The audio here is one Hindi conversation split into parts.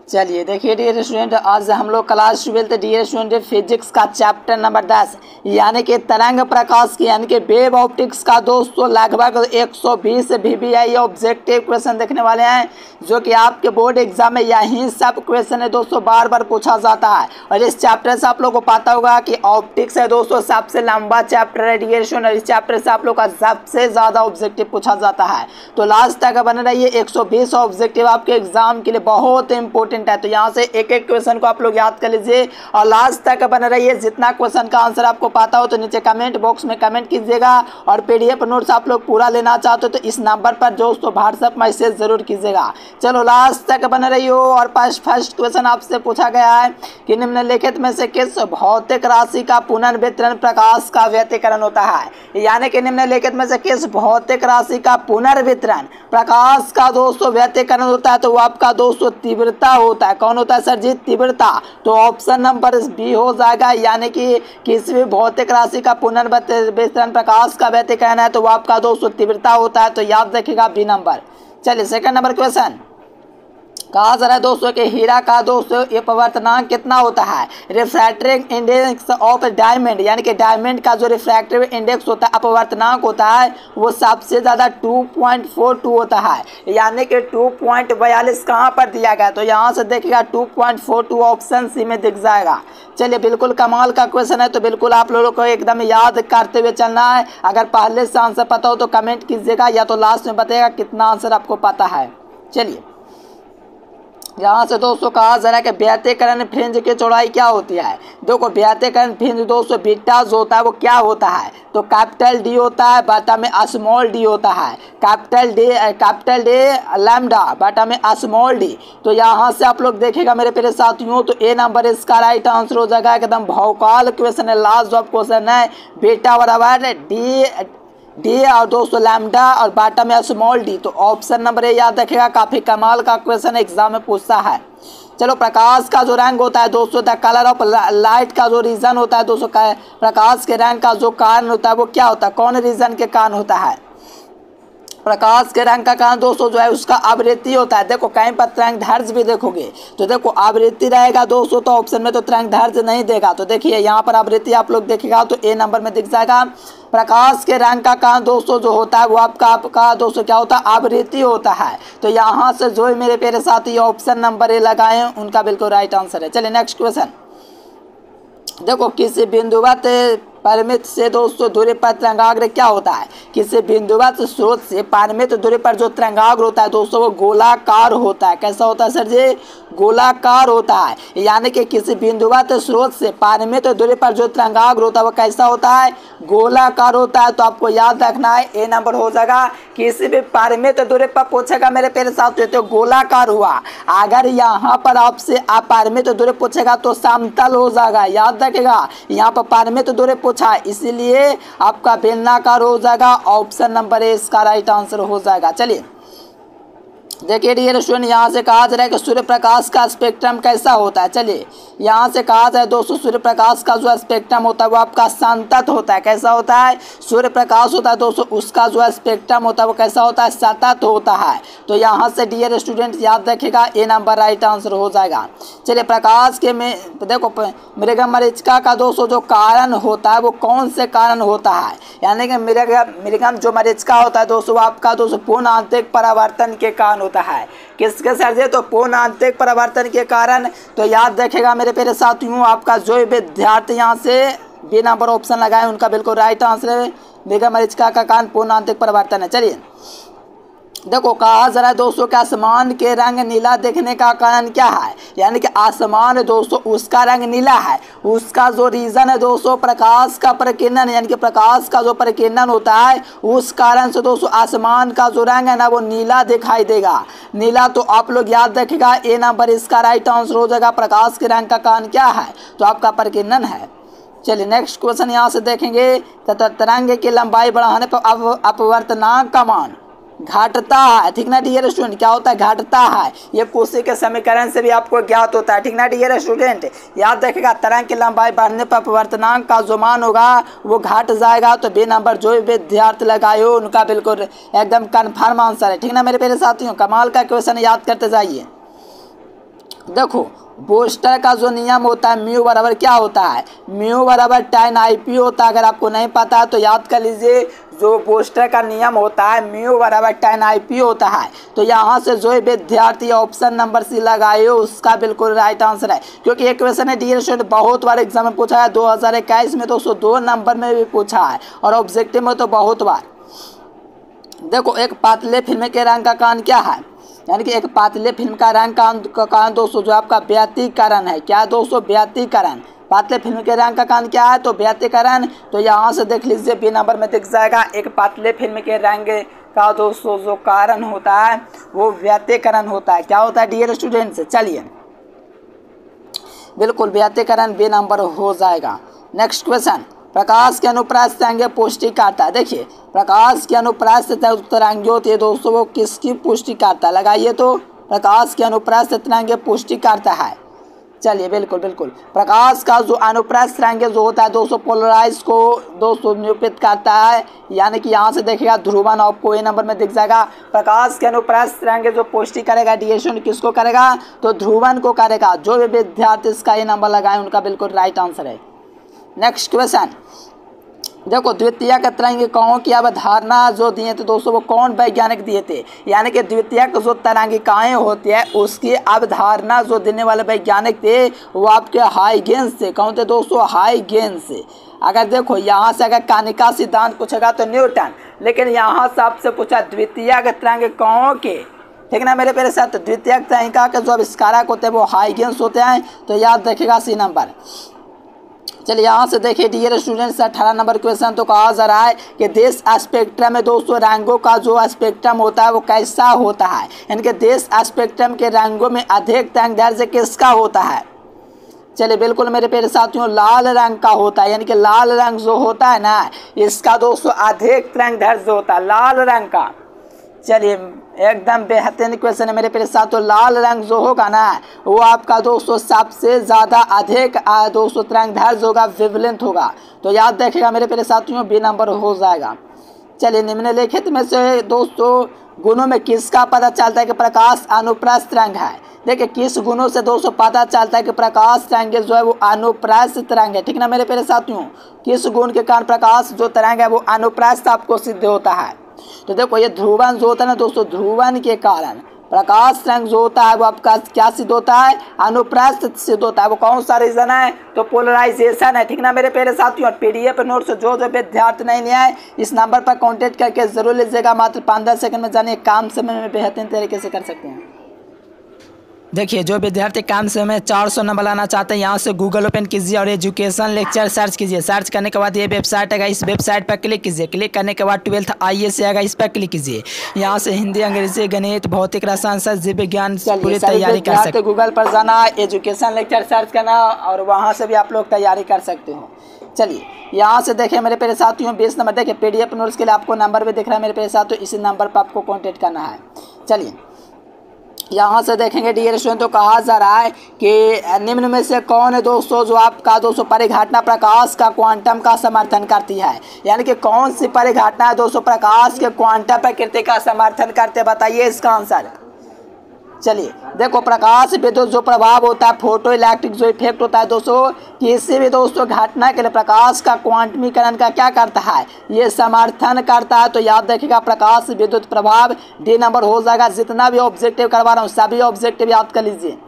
चलिए देखिए डियर स्टूडेंट, आज हम लोग क्लास 12 डियर स्टूडेंट फिजिक्स का चैप्टर नंबर 10 यानी कि तरंग प्रकाश की यानी कि वेव ऑप्टिक्स का दोस्तों लगभग 120 VBI ऑब्जेक्टिव क्वेश्चन देखने वाले हैं, जो कि आपके बोर्ड एग्जाम में यही सब क्वेश्चन है दोस्तों बार बार पूछा जाता है। और इस चैप्टर से आप लोग को पता होगा कि ऑप्टिक्स है दोस्तों सबसे लंबा चैप्टर है डियर स्टूडेंट, और इस चैप्टर से आप लोग का सबसे ज़्यादा ऑब्जेक्टिव पूछा जाता है। तो लास्ट तक बने रहिए, 120 ऑब्जेक्टिव आपके एग्जाम के लिए बहुत इंपॉर्टेंट है। तो यहाँ से एक एक क्वेश्चन को आप लोग याद कर लीजिए और लास्ट तक बने रहिए। जितना क्वेश्चन का आंसर आपको पता हो तो नीचे कमेंट बॉक्स में कमेंट कीजिएगा, और PDF नोट्स आप लोग पूरा लेना चाहते हो तो इस नंबर पर दोस्तों व्हाट्सएप मैसेज जरूर कीजिएगा। चलो लास्ट तक बने रहिए। और फर्स्ट क्वेश्चन आपसे पूछा गया है कि निम्नलिखित में से किस भौतिक राशि का पुनर्वितरण प्रकाश का व्यतिकरण होता है, यानी कि निम्नलिखित में से किस भौतिक राशि का पुनर्वितरण प्रकाश का दोस्तों व्यतिकरण होता है। तो वो आपका दोस्तों तीव्रता होता है। कौन होता है सर जी? तीव्रता। तो ऑप्शन नंबर बी हो जाएगा, यानी कि किसी भी भौतिक राशि का पुनर्वितरण प्रकाश का व्यतिकरण है तो वो आपका दोस्तों तीव्रता होता है। तो याद रखिएगा बी नंबर। चलिए सेकंड नंबर क्वेश्चन कहा जा रहा है दोस्तों कि हीरा का दोस्तों ये अपवर्तनांक कितना होता है? रिफ्रैक्टिव इंडेक्स ऑफ डायमंड, यानी कि डायमंड का जो रिफ्रैक्टिव इंडेक्स होता है अपवर्तनांक होता है वो सबसे ज़्यादा 2.42 होता है, यानी कि 2.42 कहाँ पर दिया गया? तो यहाँ से देखिएगा 2.42 ऑप्शन सी में दिख जाएगा। चलिए बिल्कुल कमाल का क्वेश्चन है, तो बिल्कुल आप लोगों को एकदम याद करते हुए चलना है। अगर पहले से आंसर पता हो तो कमेंट कीजिएगा, या तो लास्ट में बताइएगा कितना आंसर आपको पता है। चलिए यहाँ से दोस्तों कहा जा रहा है कि व्यतिकरण फ्रिंज की चौड़ाई क्या होती है? देखो व्यतिकरण फ्रिंज दोस्तों बीटा जो होता है वो क्या होता है? तो कैपिटल D होता है, बाटा में स्मॉल d होता है। कैपिटल D लैम्डा, बाटा में स्मॉल d। तो यहाँ से आप लोग देखेगा मेरे प्यारे साथियों, तो ए नंबर इसका राइट आंसर हो जाएगा। एकदम भौकाल क्वेश्चन है, लास्ट जॉब क्वेश्चन है। बेटा बराबर डी और दोस्तों लैम्डा और बाटा में स्मॉल d। तो ऑप्शन नंबर ए याद रखेगा, काफ़ी कमाल का क्वेश्चन एग्जाम में पूछता है। चलो प्रकाश का जो रंग होता है दोस्तों, द कलर ऑफ लाइट का जो रीजन होता है दोस्तों, प्रकाश के रंग का जो कारण होता है वो क्या होता है? कौन रीजन के कारण होता है? प्रकाश के रंग का कारण दोस्तों जो है उसका आवृत्ति होता है। देखो कहीं पर तरंग दैर्घ्य भी देखोगे तो देखो आवृत्ति रहेगा दोस्तों, तो ऑप्शन में तो तरंग दैर्घ्य नहीं देगा। तो देखिए यहाँ पर आवृत्ति आप लोग देखेगा तो ए नंबर में दिख जाएगा। प्रकाश के रंग का कारण दोस्तों जो होता है वो आपका दोस्तों क्या होता है? आवृत्ति होता है। तो यहाँ से जो मेरे प्यारे साथी ऑप्शन नंबर ए लगाए हैं उनका बिल्कुल राइट आंसर है। चलिए नेक्स्ट क्वेश्चन देखो, किसी बिंदुवत परिमित से दोस्तों दूरी पर तरंगाग्र क्या होता है? किसी बिंदुवत स्रोत से परिमित दूरी पर जो तरंगाग्र होता है दोस्तों वो गोलाकार होता है। कैसा होता है सर जी? गोलाकार होता है। यानी कि किसी बिंदुवत स्रोत से परिमित दूरी पर जो तरंगाग्र होता है वो कैसा होता है? गोलाकार होता है। तो आपको याद रखना है ए नंबर हो जाएगा। किसी भी परिमित दूरी पर पूछेगा मेरे प्यारे साथियों तो गोलाकार हुआ। अगर यहाँ पर आपसे अपरिमित दूरी पूछेगा तो समतल हो जाएगा। याद रखेगा, यहाँ पर परिमित दूरी पूछा इसीलिए आपका बेलनाकार हो जाएगा। ऑप्शन नंबर ए इसका राइट आंसर हो जाएगा। चलिए देखिए डियर स्टूडेंट, यहाँ से कहा जा रहा है कि सूर्य प्रकाश का स्पेक्ट्रम कैसा होता है? चलिए यहाँ से कहा जा रहा है दोस्तों सूर्य प्रकाश का जो स्पेक्ट्रम होता है वो आपका संतत होता है। कैसा होता है? सूर्य प्रकाश होता है दोस्तों उसका जो स्पेक्ट्रम होता है वो कैसा होता है? सतत होता है। तो यहाँ से डियर स्टूडेंट याद रखेगा ए नंबर राइट आंसर हो जाएगा। चलिए प्रकाश के में देखो मृगमरीचिका का दोस्तों जो कारण होता है वो कौन से कारण होता है? यानी कि मृगम जो मरीचिका होता है दोस्तों वो आपका दोस्तों पूर्ण आंतरिक परावर्तन के कारण होता है। किसके सर जी? तो पूर्ण आंतरिक परिवर्तन के कारण। तो याद रखेगा मेरे प्यारे साथियों, आपका जो विद्यार्थी यहाँ से बी नंबर ऑप्शन लगाए उनका बिल्कुल राइट आंसर है। मृगमरीचिका का कारण पूर्ण आंतरिक परिवर्तन है। चलिए देखो कहा जा रहा है दोस्तों कि आसमान के रंग नीला देखने का कारण क्या है? यानी कि आसमान दोस्तों उसका रंग नीला है, उसका जो रीजन है दोस्तों प्रकाश का प्रकीर्णन, यानी कि प्रकाश का जो प्रकीर्णन होता है उस कारण से दोस्तों आसमान का जो रंग है ना वो नीला दिखाई देगा। नीला तो आप लोग याद रखेगा ए नंबर इसका राइट आंसर हो जाएगा। प्रकाश के रंग का कारण क्या है? तो आपका प्रकीर्णन है। चलिए नेक्स्ट क्वेश्चन यहाँ से देखेंगे, तरंग की लंबाई बढ़ाने पर अपवर्तनांक का मान घटता है। ठीक ना डियर स्टूडेंट? क्या होता है? घटता है। ये कोशी के समीकरण से भी आपको ज्ञात होता है। ठीक ना डियर स्टूडेंट? याद रखेगा तरंग की लंबाई बढ़ने पर अपवर्तनांक का जो मान होगा वो घट जाएगा। तो बी नंबर जो विद्यार्थी लगाए हो उनका बिल्कुल एकदम कन्फर्म आंसर है। ठीक ना मेरे प्यारे साथियों? कमाल का क्वेश्चन याद करते जाइए। देखो बोस्टर का जो नियम होता है म्यू बराबर क्या होता है, म्यू बराबर tan IP होता है। अगर आपको नहीं पता है तो याद कर लीजिए, जो बोस्टर का नियम होता है म्यू बराबर tan IP होता है। तो यहाँ से जो विद्यार्थी ऑप्शन नंबर सी लगाए उसका बिल्कुल राइट आंसर है, क्योंकि एक क्वेश्चन है डियर स्टूडेंट बहुत बार एग्जाम में पूछा है, 2021 में 202 नंबर में भी पूछा है और ऑब्जेक्टिव में तो बहुत बार। देखो एक पातले फिल्म के रंग का कारण क्या है, यानी कि एक पातले फिल्म का रंग का कारण दोस्तों जो आपका व्यतिकरण है। क्या दोस्तों, व्यतिकरण। पातले फिल्म के रंग का कारण क्या है, तो व्यतिकरण। तो यहाँ से देख लीजिए बी नंबर में दिख जाएगा, एक पातले फिल्म के रंग का दोस्तों जो कारण होता है वो व्यतिकरण होता है। क्या होता है डियर स्टूडेंट्स, चलिए बिल्कुल व्यतिकरण बी नंबर हो जाएगा। नेक्स्ट क्वेश्चन, प्रकाश के अनुप्रस्थ तरंगे पुष्टि करता है। देखिए प्रकाश के अनुप्रस्थ तरंगे होती है दोस्तों, वो किसकी पुष्टि करता है, लगाइए तो प्रकाश के अनुप्रस्थ तरंगे पुष्टि करता है। चलिए बिल्कुल बिल्कुल, प्रकाश का जो अनुप्रस्थ तरंगे जो होता है दोस्तों पोलराइज को दोस्तों निरूपित करता है, यानी कि यहाँ से देखिएगा ध्रुवन आपको ए नंबर में दिख जाएगा। प्रकाश के अनुप्रस्थ तरंगे जो पुष्टि करेगा डिएशन किसको करेगा, तो ध्रुवन को करेगा। जो भी विद्यार्थी इसका ए नंबर लगाए उनका बिल्कुल राइट आंसर है। नेक्स्ट क्वेश्चन, देखो द्वितीयक तरंगिकाओं की अवधारणा जो दिए थे दोस्तों वो कौन वैज्ञानिक दिए थे, यानी कि द्वितीयक जो तरंगिकाएं होती है उसकी अवधारणा जो देने वाले वैज्ञानिक थे वो आपके हाइगेंस थे। कौन थे दोस्तों, हाइगेंस। अगर देखो यहाँ से अगर कणिका सिद्धांत पूछेगा तो न्यूटन, लेकिन यहाँ से आपसे पूछा द्वितीयक तरंगिकाओं के, ठीक ना मेरे प्यारे साथ, द्वितीयक तरंगिका के जो आविष्कारक होते हैं वो हाइगेंस होते हैं। तो याद रखिएगा सी नंबर। चलिए यहाँ से देखिए डियर स्टूडेंट्स 18 नंबर क्वेश्चन, तो कहा जा रहा है कि देश स्पेक्ट्रम में दोस्तों रंगों का जो स्पेक्ट्रम होता है वो कैसा होता है, यानी कि देश स्पेक्ट्रम के रंगों में अधिक तरंग दैर्ध्य किसका होता है। चलिए बिल्कुल मेरे प्यारे साथियों लाल रंग का होता है, यानी कि लाल रंग जो होता है ना इसका दोस्तों अधिक तरंग दैर्ध्य होता है लाल रंग का। चलिए एकदम बेहतरीन क्वेश्चन है मेरे प्यारे साथ। तो लाल रंग जो होगा ना वो आपका दोस्तों सबसे ज़्यादा अधिक दोस्तों तरंग दैर्ध्य होगा, वेवलेंथ होगा। तो याद रखिएगा मेरे प्यारे साथियों बी नंबर हो जाएगा। चलिए निम्नलिखित में से दोस्तों गुणों में किसका पता चलता है कि प्रकाश अनुप्रस्थ तरंग है। देखिए किस गुणों से दोस्तों पता चलता है कि प्रकाश तरंग जो है वो अनुप्रस्थ तरंग है, ठीक ना मेरे प्यारे साथियों। किस गुण के कारण प्रकाश जो तरंग है वो अनुप्रस्थ आपको सिद्ध होता है। तो देखो ये ध्रुवन जो होता है ना दोस्तों, ध्रुवन के कारण प्रकाश तरंग जो होता है वो आपका क्या सिद्ध होता है, अनुप्रस्थ सिद्ध होता है। वो कौन सा रीजन है, तो पोलराइजेशन है, ठीक ना मेरे प्यारे साथियों। और PDF नोट्स जो विद्यार्थी नहीं लिया है इस नंबर पर कांटेक्ट करके जरूर लीजिएगा, मात्र 5-10 सेकंड में जाने काम समय में बेहतरीन तरीके से कर सकते हैं। देखिए जो विद्यार्थी काम से में 400 नंबर लाना चाहते हैं यहाँ से गूगल ओपन कीजिए और एजुकेशन लेक्चर सर्च कीजिए। सर्च करने के बाद ये वेबसाइट आएगा, इस वेबसाइट पर क्लिक कीजिए। क्लिक करने के बाद 12th IAS आएगा, इस पर क्लिक कीजिए। यहाँ से हिंदी, अंग्रेजी, गणित, भौतिक, रसायन शास्त्र, जीव विज्ञान पूरी तैयारी कर सकते हैं। गूगल पर जाना, एजुकेशन लेक्चर सर्च करना और वहाँ से भी आप लोग तैयारी कर सकते हो। चलिए यहाँ से देखिए मेरे प्यारे साथियों 20 नंबर देखिए PDF नोट्स के लिए आपको नंबर भी दिख रहा है मेरे प्यारे साथियों, इसी नंबर पर आपको कॉन्टेक्ट करना है। चलिए यहाँ से देखेंगे डियर स्टूडेंट, तो कहा जा रहा है कि निम्न में से कौन है दोस्तों जो आपका दोस्तों परिघटना प्रकाश का क्वांटम का समर्थन करती है, यानी कि कौन सी परिघटना है दोस्तों प्रकाश के क्वांटम प्रकृति का समर्थन करते, बताइए इसका आंसर। चलिए देखो प्रकाश विद्युत जो प्रभाव होता है, फोटो इलेक्ट्रिक जो इफेक्ट होता है दोस्तों, किसी भी दोस्तों घटना के लिए प्रकाश का क्वांटमीकरण का क्या करता है, ये समर्थन करता है। तो याद रखिएगा प्रकाश विद्युत प्रभाव डी नंबर हो जाएगा। जितना भी ऑब्जेक्टिव करवा रहा हूँ सभी ऑब्जेक्टिव याद कर लीजिए।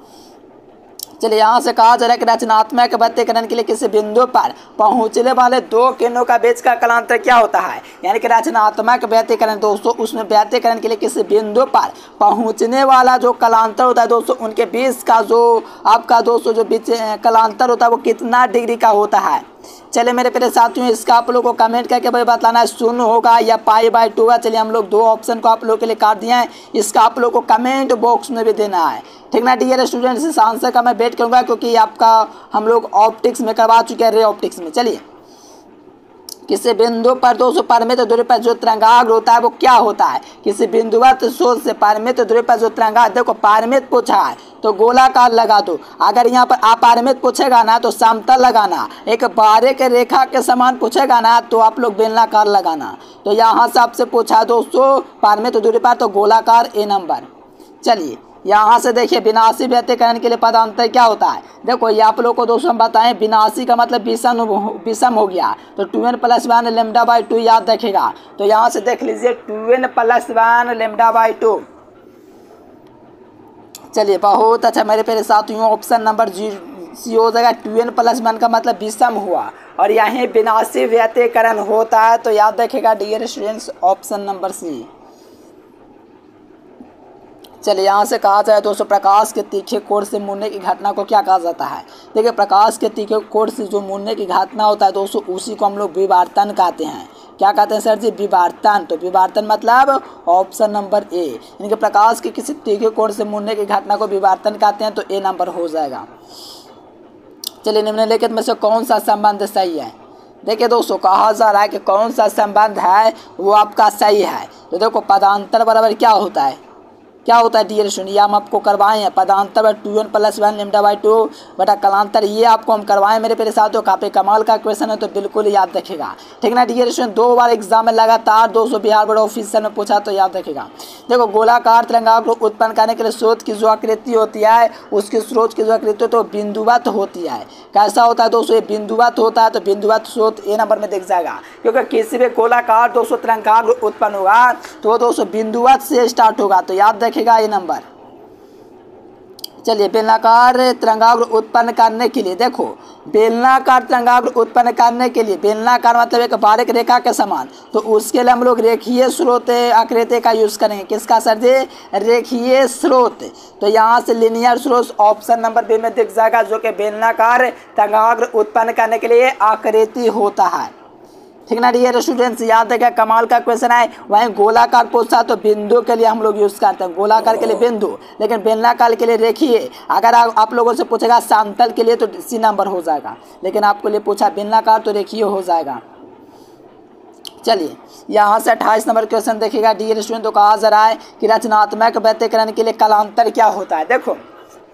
चलिए यहाँ से कहा जा रहा है कि रचनात्मक व्यतिकरण के लिए किसी बिंदु पर पहुँचने वाले दो किरणों का बीच का कलांतर क्या होता है, यानी कि रचनात्मक व्यतिकरण दोस्तों उसमें व्यतिकरण के लिए किसी बिंदु पर पहुँचने वाला जो कलांतर होता है दोस्तों उनके बीच का जो आपका दोस्तों जो बीच कलांतर होता है वो कितना डिग्री का होता है। चलिए मेरे प्यारे साथियों इसका आप लोगों को कमेंट करके भाई बताना है 0 होगा या π/2 होगा। चलिए हम लोग 2 ऑप्शन को आप लोगों के लिए काट दिए हैं, इसका आप लोगों को कमेंट बॉक्स में भी देना है, ठीक ना डियर स्टूडेंट्स। इस आंसर का मैं वेट करूँगा क्योंकि आपका हम लोग ऑप्टिक्स में करवा चुके हैं, रे ऑप्टिक्स में। चलिए किसी बिंदु पर दोस्तों परिमित दूरी पर जो तरंगाग्र होता है वो क्या होता है, किसी बिंदुवत स्रोत से परिमित दूरी पर जो तरंगाग्र, देखो परिमित पूछा है तो गोलाकार लगा दो, अगर यहाँ पर अपरिमित पूछेगा ना तो समतल लगाना, एक बारीक रेखा के समान पूछेगा ना तो आप लोग बेलनाकार लगाना। तो यहाँ से आपसे पूछा है दोस्तों परिमित दूरी पर तो गोलाकार ए नंबर। चलिए यहाँ से देखिए विनाशी व्यतिकरण के लिए पदांतर क्या होता है। देखो ये आप लोग को दोस्तों हम बताएं, विनाशी का मतलब विषम हो गया, तो 2n + 1 λ/2 याद रखेगा। तो यहाँ से देख लीजिए 2n + 1 λ/2। चलिए बहुत अच्छा मेरे प्यारे साथियों, ऑप्शन नंबर सी हो जाएगा। 2n + 1 का मतलब विषम हुआ और यहीं विनाशी व्यतिकरण होता है, तो याद रखेगा dear students option number C. चलिए यहाँ से कहा जाए दोस्तों प्रकाश के तीखे कोण से मुड़ने की घटना को क्या कहा जाता है। देखिए प्रकाश के तीखे कोण से जो मुड़ने की घटना होता है दोस्तों उसी को हम लोग विवर्तन कहते हैं। क्या कहते हैं सर जी? विवर्तन। तो विवर्तन मतलब ऑप्शन नंबर ए, यानी कि प्रकाश के किसी तीखे कोण से मुड़ने की घटना को विवर्तन कहते हैं, तो ए नंबर हो जाएगा। चलिए निम्नलिखित में से कौन सा संबंध सही है। देखिए दोस्तों कहा जा रहा है कि कौन सा संबंध है वो आपका सही है। तो देखो पदांतर बराबर क्या होता है, क्या होता है डियर स्टूडेंट, ये हम आपको करवाए हैं। पदांतर 2n + 1 λ/2 बटा कलांतर, ये आपको हम करवाएं मेरे प्यारे साथियों। काफ़ी कमाल का क्वेश्चन है, तो बिल्कुल याद रखेगा, ठीक ना डियर स्टूडेंट। 2 बार एग्जाम में लगातार 200 बिहार बोर्ड ऑफिसर में पूछा, तो याद रखेगा। देखो गोलाकार तरंगाग्र उत्पन्न करने के लिए स्रोत की जो आकृति होती है, उसकी स्रोत की जो आकृति तो बिंदुवत होती है। कैसा होता है दोस्तों? ये बिंदुवत होता है, तो बिंदुवत स्रोत ए नंबर में दिख जाएगा। क्योंकि किसी भी गोलाकार दोस्तों तरंगाग्र उत्पन्न होगा तो वो दोस्तों बिंदुवत से स्टार्ट होगा, तो याद रखेगा ये नंबर। चलिए बेलनाकार तरंगाग्र उत्पन्न करने के लिए, देखो बेलनाकार तरंगाग्र उत्पन्न करने के लिए, बेलनाकार मतलब एक बारीक रेखा के समान, तो उसके लिए हम लोग रेखीय स्रोत आकृति का यूज करेंगे। किसका सर जी? रेखीय स्रोत। तो यहाँ से लिनियर स्रोत ऑप्शन नंबर बी में दिख जाएगा, जो कि बेलनाकार तरंगाग्र उत्पन्न करने के लिए आकृति होता है, ठीक ना डियर स्टूडेंट्स। याद रखिए कमाल का क्वेश्चन है। वहीं गोलाकार पूछा तो बिंदु के लिए हम लोग यूज करते हैं, गोलाकार के लिए बिंदु, लेकिन बेलनाकार के लिए रेखीय। अगर आप लोगों से पूछेगा समतल के लिए तो सी नंबर हो जाएगा, लेकिन आपको लिए पूछा बेलनाकार तो रेखीय हो जाएगा। चलिए यहाँ से 28 नंबर क्वेश्चन देखिएगा डियर स्टूडेंट। तो कहा जा रहा है कि रचनात्मक व्यतिकरण के लिए कलांतर क्या होता है। देखो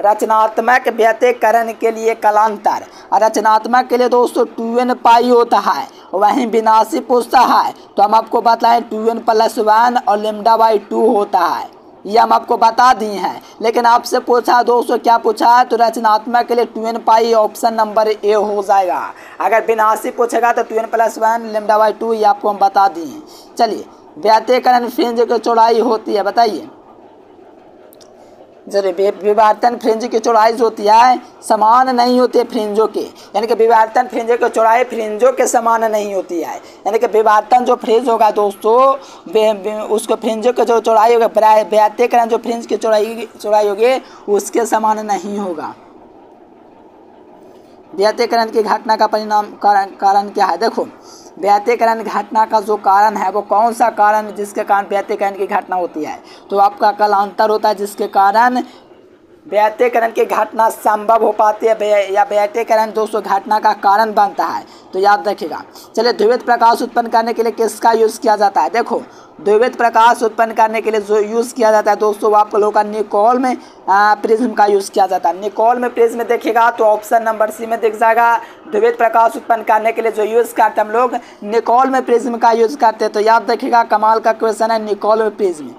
रचनात्मक व्यतिकरण के लिए कलांतर, रचनात्मक के लिए दोस्तों 2n पाई होता है, वहीं विनाशी पूछता है तो हम आपको बताएं 2n + 1 और λ/2 होता है, ये हम आपको बता दिए हैं। लेकिन आपसे पूछा दोस्तों क्या पूछा है, तो रचनात्मक के लिए 2n pi option number A हो जाएगा। अगर विनाशी पूछेगा तो 2n + 1 λ/2 ये आपको हम बता दिए। चलिए व्यतिकरण फ्रिंज की चौड़ाई होती है, बताइए। विवर्तन फ्रिंज की चौड़ाई जो होती है समान नहीं होती है फ्रिंजों के, यानी कि विवर्तन फ्रिंज की चौड़ाई फ्रिंजों के समान नहीं होती है। यानी कि विवर्तन जो फ्रिंज होगा दोस्तों उसको फ्रिंजों की जो चौड़ाई होगा, व्यतिकरण जो फ्रिंज की चौड़ाई होगी उसके समान नहीं होगा। व्यतिकरण की घटना का परिणाम कारण क्या है। देखो व्यतिकरण घटना का जो कारण है वो कौन सा कारण जिसके कारण व्यतिकरण की घटना होती है, तो आपका कलांतर होता है, जिसके कारण व्यतिकरण की घटना संभव हो पाती है, या व्यतिकरण दोस्तों घटना का कारण बनता है, तो याद रखिएगा। चलिए द्विविध प्रकाश उत्पन्न करने के लिए किसका यूज़ किया जाता है। देखो द्विविध प्रकाश उत्पन्न करने के लिए जो यूज़ किया जाता है दोस्तों वो आप लोगों का निकोल में प्रिज्म का यूज़ किया जाता है। निकोल में प्रिज्म देखिएगा तो ऑप्शन नंबर सी में दिख जाएगा। द्विविध प्रकाश उत्पन्न करने के लिए जो यूज़ करते हैं हम लोग निकोल में प्रिज्म का यूज़ करते हैं, तो याद रखिएगा कमाल का क्वेश्चन है निकोल में प्रिज्म।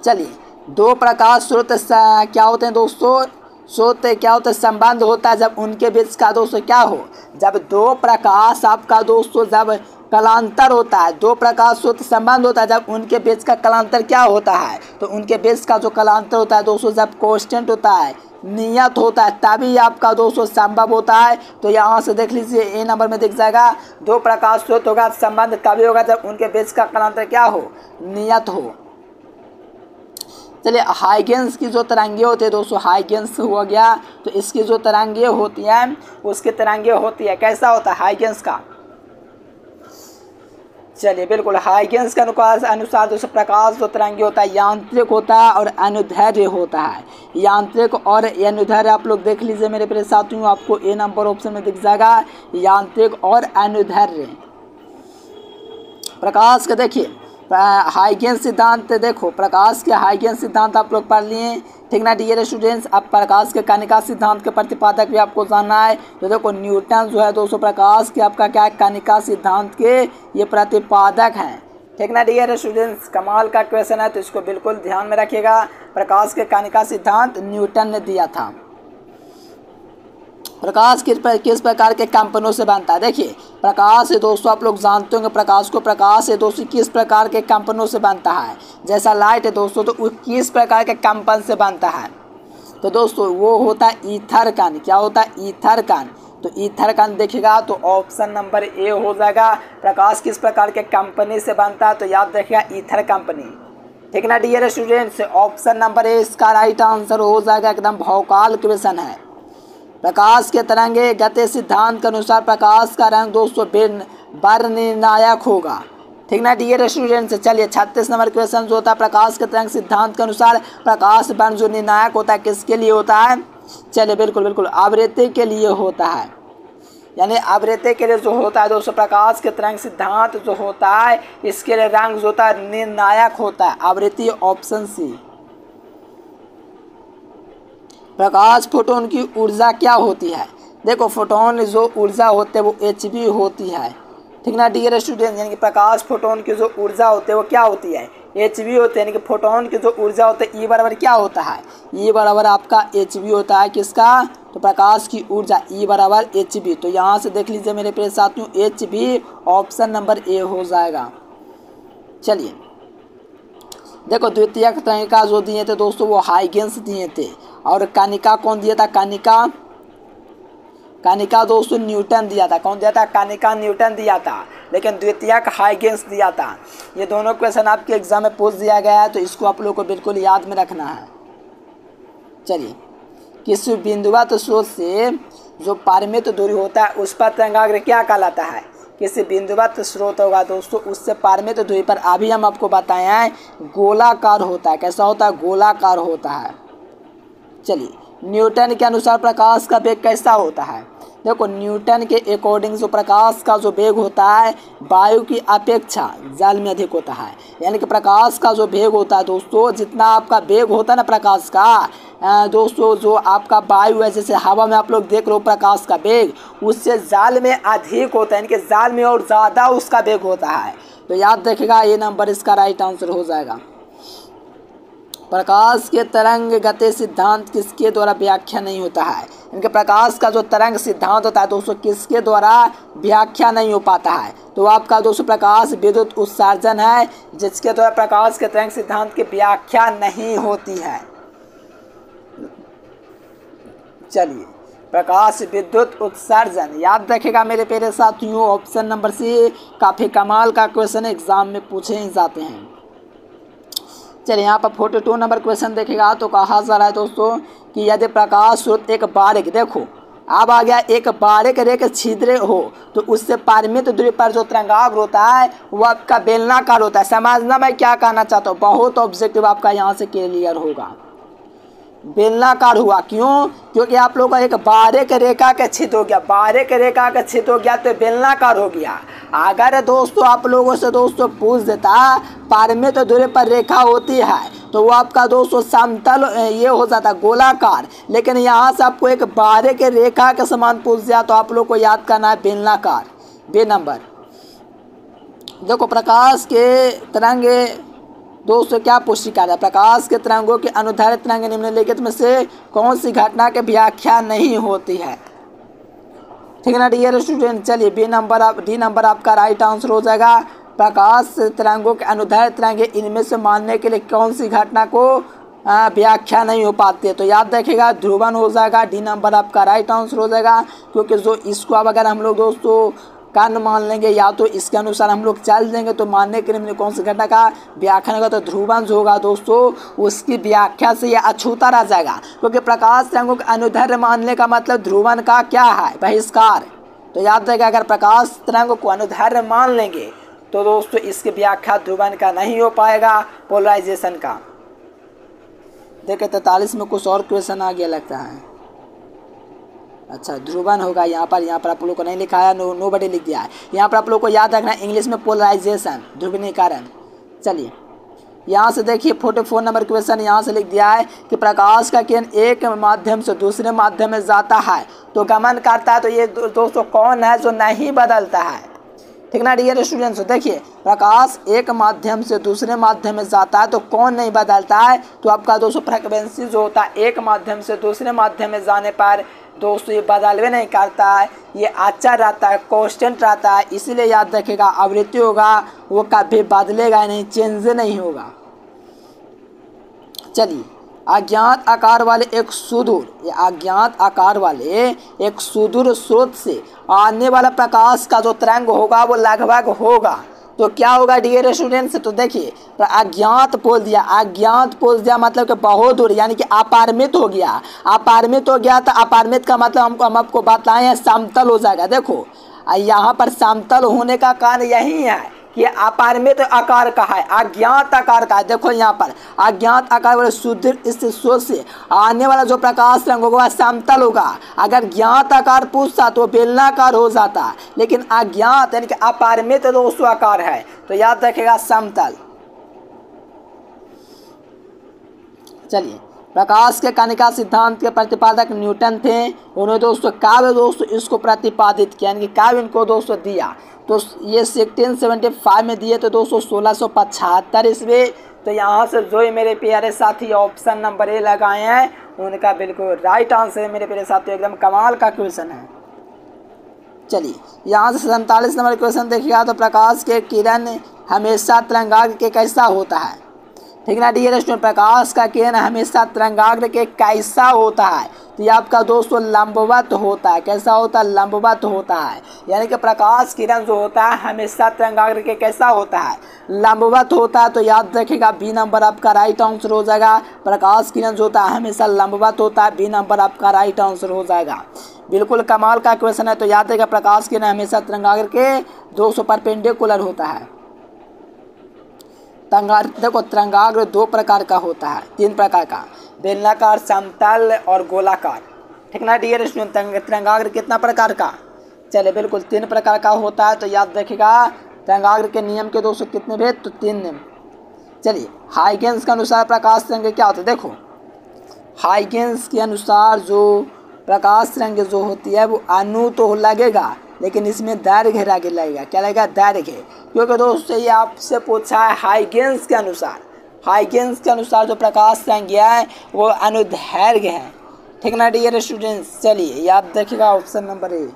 चलिए दो प्रकाश स्रोत क्या होते हैं दोस्तों, स्रोत क्या होता है, संबंध होता है जब उनके बीच का दोस्तों क्या हो, जब दो प्रकाश आपका दोस्तों जब कलांतर होता है, दो प्रकाश स्रोत संबंध होता है जब उनके बीच का कलांतर क्या होता है, तो उनके बीच का जो कलांतर होता है दोस्तों जब कांस्टेंट होता है, नियत होता है, तभी आपका दोस्तों संभव होता है। तो यहाँ से देख लीजिए ए नंबर में दिख जाएगा, दो प्रकाश स्रोत होगा संबंध तभी होगा जब उनके बीच का कलांतर क्या हो, नियत हो। चलिए हाइगेंस की जो तरंगे होती है दोस्तों, हाइगेंस हो गया, तो इसकी जो तरंगे होती हैं उसकी तरंगे होती है, कैसा होता है हाइगेंस का। चलिए बिल्कुल हाइगेंस के अनुसार दोस्तों प्रकाश जो तरंगे होता है यांत्रिक होता है और अनुदैर्ध्य होता है। यांत्रिक और अनुदैर्ध्य आप लोग देख लीजिए मेरे प्यारे साथियों, आपको ए नंबर ऑप्शन में दिख जाएगा यांत्रिक और अनुदैर्ध्य। प्रकाश का देखिए हाइगेंस सिद्धांत, देखो प्रकाश के हाइगेंस सिद्धांत आप लोग पढ़ लिए, ठीक ना डियर स्टूडेंट्स। अब प्रकाश के कणिका सिद्धांत के प्रतिपादक भी आपको जानना है, तो देखो न्यूटन जो है दोस्तों प्रकाश के आपका क्या कणिका सिद्धांत के ये प्रतिपादक हैं, ठीक ना डियर स्टूडेंट्स, कमाल का क्वेश्चन है तो इसको बिल्कुल ध्यान में रखिएगा। प्रकाश के कणिका सिद्धांत न्यूटन ने दिया था। प्रकाश किस प्रकार के कंपनों से बनता है? देखिए प्रकाश है दोस्तों, आप लोग जानते होंगे प्रकाश को। प्रकाश है दोस्तों किस प्रकार के कंपनों से बनता है? जैसा लाइट है दोस्तों तो वो किस प्रकार के कंपन से बनता है? तो दोस्तों वो होता है ईथर कण। क्या होता है? ईथर कण। तो ईथर कण देखिएगा तो ऑप्शन नंबर ए हो जाएगा। प्रकाश किस प्रकार के कंपनी से बनता है? तो याद रखिएगा ईथर कंपनी। ठीक ना dear students, option number A इसका राइट आंसर हो जाएगा। एकदम भौकाल क्वेश्चन है। प्रकाश के तरंगे गति सिद्धांत के अनुसार प्रकाश का रंग दोस्तों वर्णनिर्णायक होगा। ठीक ना डियर स्टूडेंट्स, चलिए 36 नंबर क्वेश्चन जो होता है प्रकाश के तरंग सिद्धांत के अनुसार प्रकाश वर्ण जो निर्णायक होता है किसके लिए होता है? चलिए बिल्कुल आवृत्ति के लिए होता है। यानी आवृत्ति के लिए जो होता है दोस्तों प्रकाश के तरंग सिद्धांत जो होता है इसके लिए रंग जो होता है निर्णायक होता है। आवृत्ति ऑप्शन सी। प्रकाश फोटोन की ऊर्जा क्या होती है? देखो फोटोन जो ऊर्जा होती है वो hv होती है। ठीक ना डियर स्टूडेंट, यानी कि प्रकाश फोटोन की जो ऊर्जा होती है वो क्या होती है? hv होती है। यानी कि फोटोन की जो ऊर्जा होती है E बराबर क्या होता है? E बराबर आपका hv होता है। किसका? तो प्रकाश की ऊर्जा E बराबर hv। तो यहाँ से देख लीजिए मेरे प्रिय साथियों hv ऑप्शन नंबर ए हो जाएगा। चलिए देखो द्वितीयक कणिका जो दिए थे दोस्तों वो हाइगेंस दिए थे। और कणिका कौन दिया था? कणिका दोस्तों न्यूटन दिया था। कौन दिया था? कणिका न्यूटन दिया था। लेकिन द्वितीयक हाइगेंस दिया था। ये दोनों क्वेश्चन आपके एग्जाम में पूछ दिया गया है तो इसको आप लोगों को बिल्कुल याद में रखना है। चलिए किसी बिंदुवत स्रोत से जो परिमित दूरी होता है उस पर तरंगाग्र क्या कहलाता है? किसी बिंदुवत स्रोत होगा दोस्तों उससे परिमित दूरी पर अभी हम आपको बताए हैं गोलाकार होता है। कैसा होता है? गोलाकार होता है। चलिए न्यूटन के अनुसार प्रकाश का वेग कैसा होता है? देखो न्यूटन के अकॉर्डिंग जो प्रकाश का जो वेग होता है वायु की अपेक्षा जल में अधिक होता है। यानी कि प्रकाश का जो वेग होता है दोस्तों जितना आपका वेग होता है ना प्रकाश का दोस्तों जो आपका वायु है जैसे हवा में आप लोग देख लो प्रकाश का वेग उससे जाल में अधिक होता है। यानी कि जाल में और ज़्यादा उसका वेग होता है। तो याद रखिएगा ये नंबर इसका राइट आंसर हो जाएगा। प्रकाश के तरंग गति सिद्धांत किसके द्वारा व्याख्या नहीं होता है? इनके प्रकाश का जो तरंग सिद्धांत होता है दोस्तों किसके द्वारा व्याख्या नहीं हो पाता है? तो आपका दोस्तों प्रकाश विद्युत उत्सर्जन है जिसके द्वारा प्रकाश के तरंग सिद्धांत की व्याख्या नहीं होती है। चलिए प्रकाश विद्युत उत्सर्जन याद रखेगा मेरे प्यारे साथियों। ऑप्शन नंबर सी काफ़ी कमाल का क्वेश्चन एग्जाम में पूछे ही जाते हैं। चलिए यहाँ पर 42 नंबर क्वेश्चन देखेगा तो कहा जा रहा है दोस्तों कि यदि प्रकाश स्रोत एक बारीक देखो अब आ गया एक बारीक रेखा छिद्र हो तो उससे परिमित दूरी पर जो तरंगाग्र होता है वह आपका बेलनाकार होता है। समझना मैं क्या कहना चाहता हूँ, बहुत ऑब्जेक्टिव आपका यहाँ से क्लियर होगा। बेलनाकार हुआ क्यों? क्योंकि आप लोगों का एक बारीक रेखा का छिद्र हो गया। बारीक रेखा का छिद्र हो गया तो बेलनाकार हो गया। अगर दोस्तों आप लोगों से दोस्तों पूछ देता परिमित दूरी पर रेखा होती है तो वो आपका दोस्तों समतल ये हो जाता गोलाकार। लेकिन यहाँ से आपको एक बारीक रेखा के समान पूछ दिया तो आप लोग को याद करना है बेलनाकार। बे नंबर देखो प्रकाश के तरंगे दोस्तों क्या पुष्टिकार है? प्रकाश के तरंगों के अनुदैर्ध्य तरंग निम्नलिखित में से कौन सी घटना की व्याख्या नहीं होती है? ठीक है ना डियर स्टूडेंट, चलिए डी नंबर आपका राइट आंसर हो जाएगा। प्रकाश तरंगों के अनुदैर्ध्य तरंगे इनमें से मानने के लिए कौन सी घटना को व्याख्या नहीं हो पाती है? तो याद रखिएगा ध्रुवन हो जाएगा। डी नंबर आपका राइट आंसर हो जाएगा। क्योंकि जो इसको अब अगर हम लोग दोस्तों कारण मान लेंगे या तो इसके अनुसार हम लोग चल देंगे तो मानने के लिए कौन सी घटना का व्याख्या होगा? तो ध्रुवन जो होगा दोस्तों उसकी व्याख्या से यह अछूता रह जाएगा। क्योंकि प्रकाश तरंगों का अनुदैर्ध्य मानने का मतलब ध्रुवन का क्या है? बहिष्कार। तो याद रखेगा अगर प्रकाश तरंगों को अनुदैर्ध्य मान लेंगे तो दोस्तों इसकी व्याख्या ध्रुवन का नहीं हो पाएगा, पोलराइजेशन का। देखिए 43 में कुछ और क्वेश्चन आ गया लगता है। अच्छा ध्रुवन होगा यहाँ पर आप लोगों को नहीं लिखा है, नो बडी लिख दिया है। यहाँ पर आप लोगों को याद रखना इंग्लिश में पोलराइजेशन ध्रुवीकरण। चलिए यहाँ से देखिए 44 नंबर क्वेश्चन यहाँ से लिख दिया है कि प्रकाश का किरण एक माध्यम से दूसरे माध्यम में जाता है तो गमन करता है। तो ये दोस्तों कौन है जो नहीं बदलता है? ठीक ना डियर स्टूडेंट्स। देखिए प्रकाश एक माध्यम से दूसरे माध्यम में जाता है तो कौन नहीं बदलता है, तो आपका दोस्तों फ्रीक्वेंसी जो होता है एक माध्यम से दूसरे माध्यम में जाने पर दोस्तों ये बदलवे नहीं करता है, ये अच्छा रहता है, कांस्टेंट रहता है। इसीलिए याद रखिएगा आवृत्ति होगा वो कभी बदलेगा नहीं, चेंज नहीं होगा। चलिए अज्ञात आकार वाले एक सुदूर स्रोत से आने वाला प्रकाश का जो तरंग होगा वो लगभग होगा, तो क्या होगा डियर स्टूडेंट्स। तो देखिए अज्ञात बोल दिया मतलब कि बहुत दूर, यानी कि अपारमित हो गया। तो अपारमित का मतलब हम आपको बताए हैं समतल हो जाएगा। देखो यहाँ पर समतल होने का कारण यही है कि अपारमित आकार का है, अज्ञात आकार का है। देखो यहाँ पर अज्ञात आकार वाले सुदूर इस स्रोत से आने वाला जो प्रकाश रंग होगा वह समतल होगा। अगर ज्ञात आकार पूछता तो बेलनाकार हो जाता, लेकिन अज्ञात यानी कि अपारमित दोस्तों आकार है तो याद रखेगा समतल। चलिए प्रकाश के कणिका सिद्धांत के प्रतिपादक न्यूटन थे, उन्होंने दोस्तों काव्य दोस्तों इसको प्रतिपादित किया, यानी कि काव्य इनको दोस्तों दिया। तो ये 1675 में दिए तो दोस्तों 1675 ईस्वी। तो यहाँ से जो ही मेरे प्यारे साथी ऑप्शन नंबर ए लगाए हैं उनका बिल्कुल राइट आंसर है मेरे प्यारे साथी, एकदम कमाल का क्वेश्चन है। चलिए यहाँ से 47 नंबर क्वेश्चन देखिएगा। तो प्रकाश के किरण हमेशा तरंगाग्र के कैसा होता है, ठीक ना डियर स्टूडेंट। प्रकाश का किरण हमेशा तरंगाग्र के कैसा होता है, तो ये आपका दोस्तों लंबवत होता है। कैसा होता है, लंबवत होता है, यानी कि प्रकाश किरण जो होता है हमेशा तरंगाग्र के कैसा होता है, लंबवत होता है। तो याद रखिएगा बी नंबर आपका राइट आंसर हो जाएगा। प्रकाश किरण जो होता है हमेशा लंबवत होता है, बी नंबर आपका राइट आंसर हो जाएगा। बिल्कुल कमाल का क्वेश्चन है। तो याद रखिएगा प्रकाश किरण हमेशा तरंगाग्र के 200 परपेंडिकुलर होता है। देखो तरंगाग्र 2 प्रकार का होता है, 3 प्रकार का, बेलनाकार, समतल और गोलाकार, ठीक ना डियर स्टूडेंट। तरंगाग्र कितना प्रकार का, चले बिल्कुल 3 प्रकार का होता है। तो याद रखिएगा तरंगाग्र के नियम के दोस्तों कितने भेद, तो 3 नियम। चलिए हाइगेंस के अनुसार प्रकाश तरंग क्या होता है। देखो हाइगेंस के अनुसार जो प्रकाश तरंग जो होती है वो अणु तो लगेगा, लेकिन इसमें दैर्घ्य लगेगा। क्या लगेगा, दैर्घ्य। क्योंकि दोस्तों ये आपसे पूछा है हाइगेंस के अनुसार जो प्रकाश तरंग है वो अनुदैर्घ्य है, ठीक ना डियर स्टूडेंट्स। चलिए याद रखिएगा ऑप्शन नंबर ए।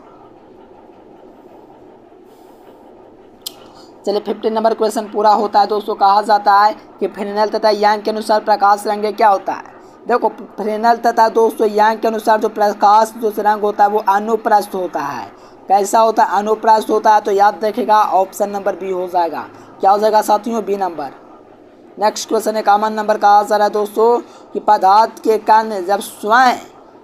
चलिए 15 नंबर क्वेश्चन पूरा होता है दोस्तों। कहा जाता है कि फ्रेनेल तथा यांग के अनुसार प्रकाश तरंग क्या होता है। देखो फ्रेनेल तथा दोस्तों यांग के अनुसार जो प्रकाश जो तरंग होता है वो अनुप्रस्थ होता है। कैसा होता है, अनुप्रस्थ होता है। तो याद रखिएगा ऑप्शन नंबर बी हो जाएगा। क्या हो जाएगा साथियों, B number. Next question 51 number कहा जा रहा है दोस्तों कि पदार्थ के कण जब स्वयं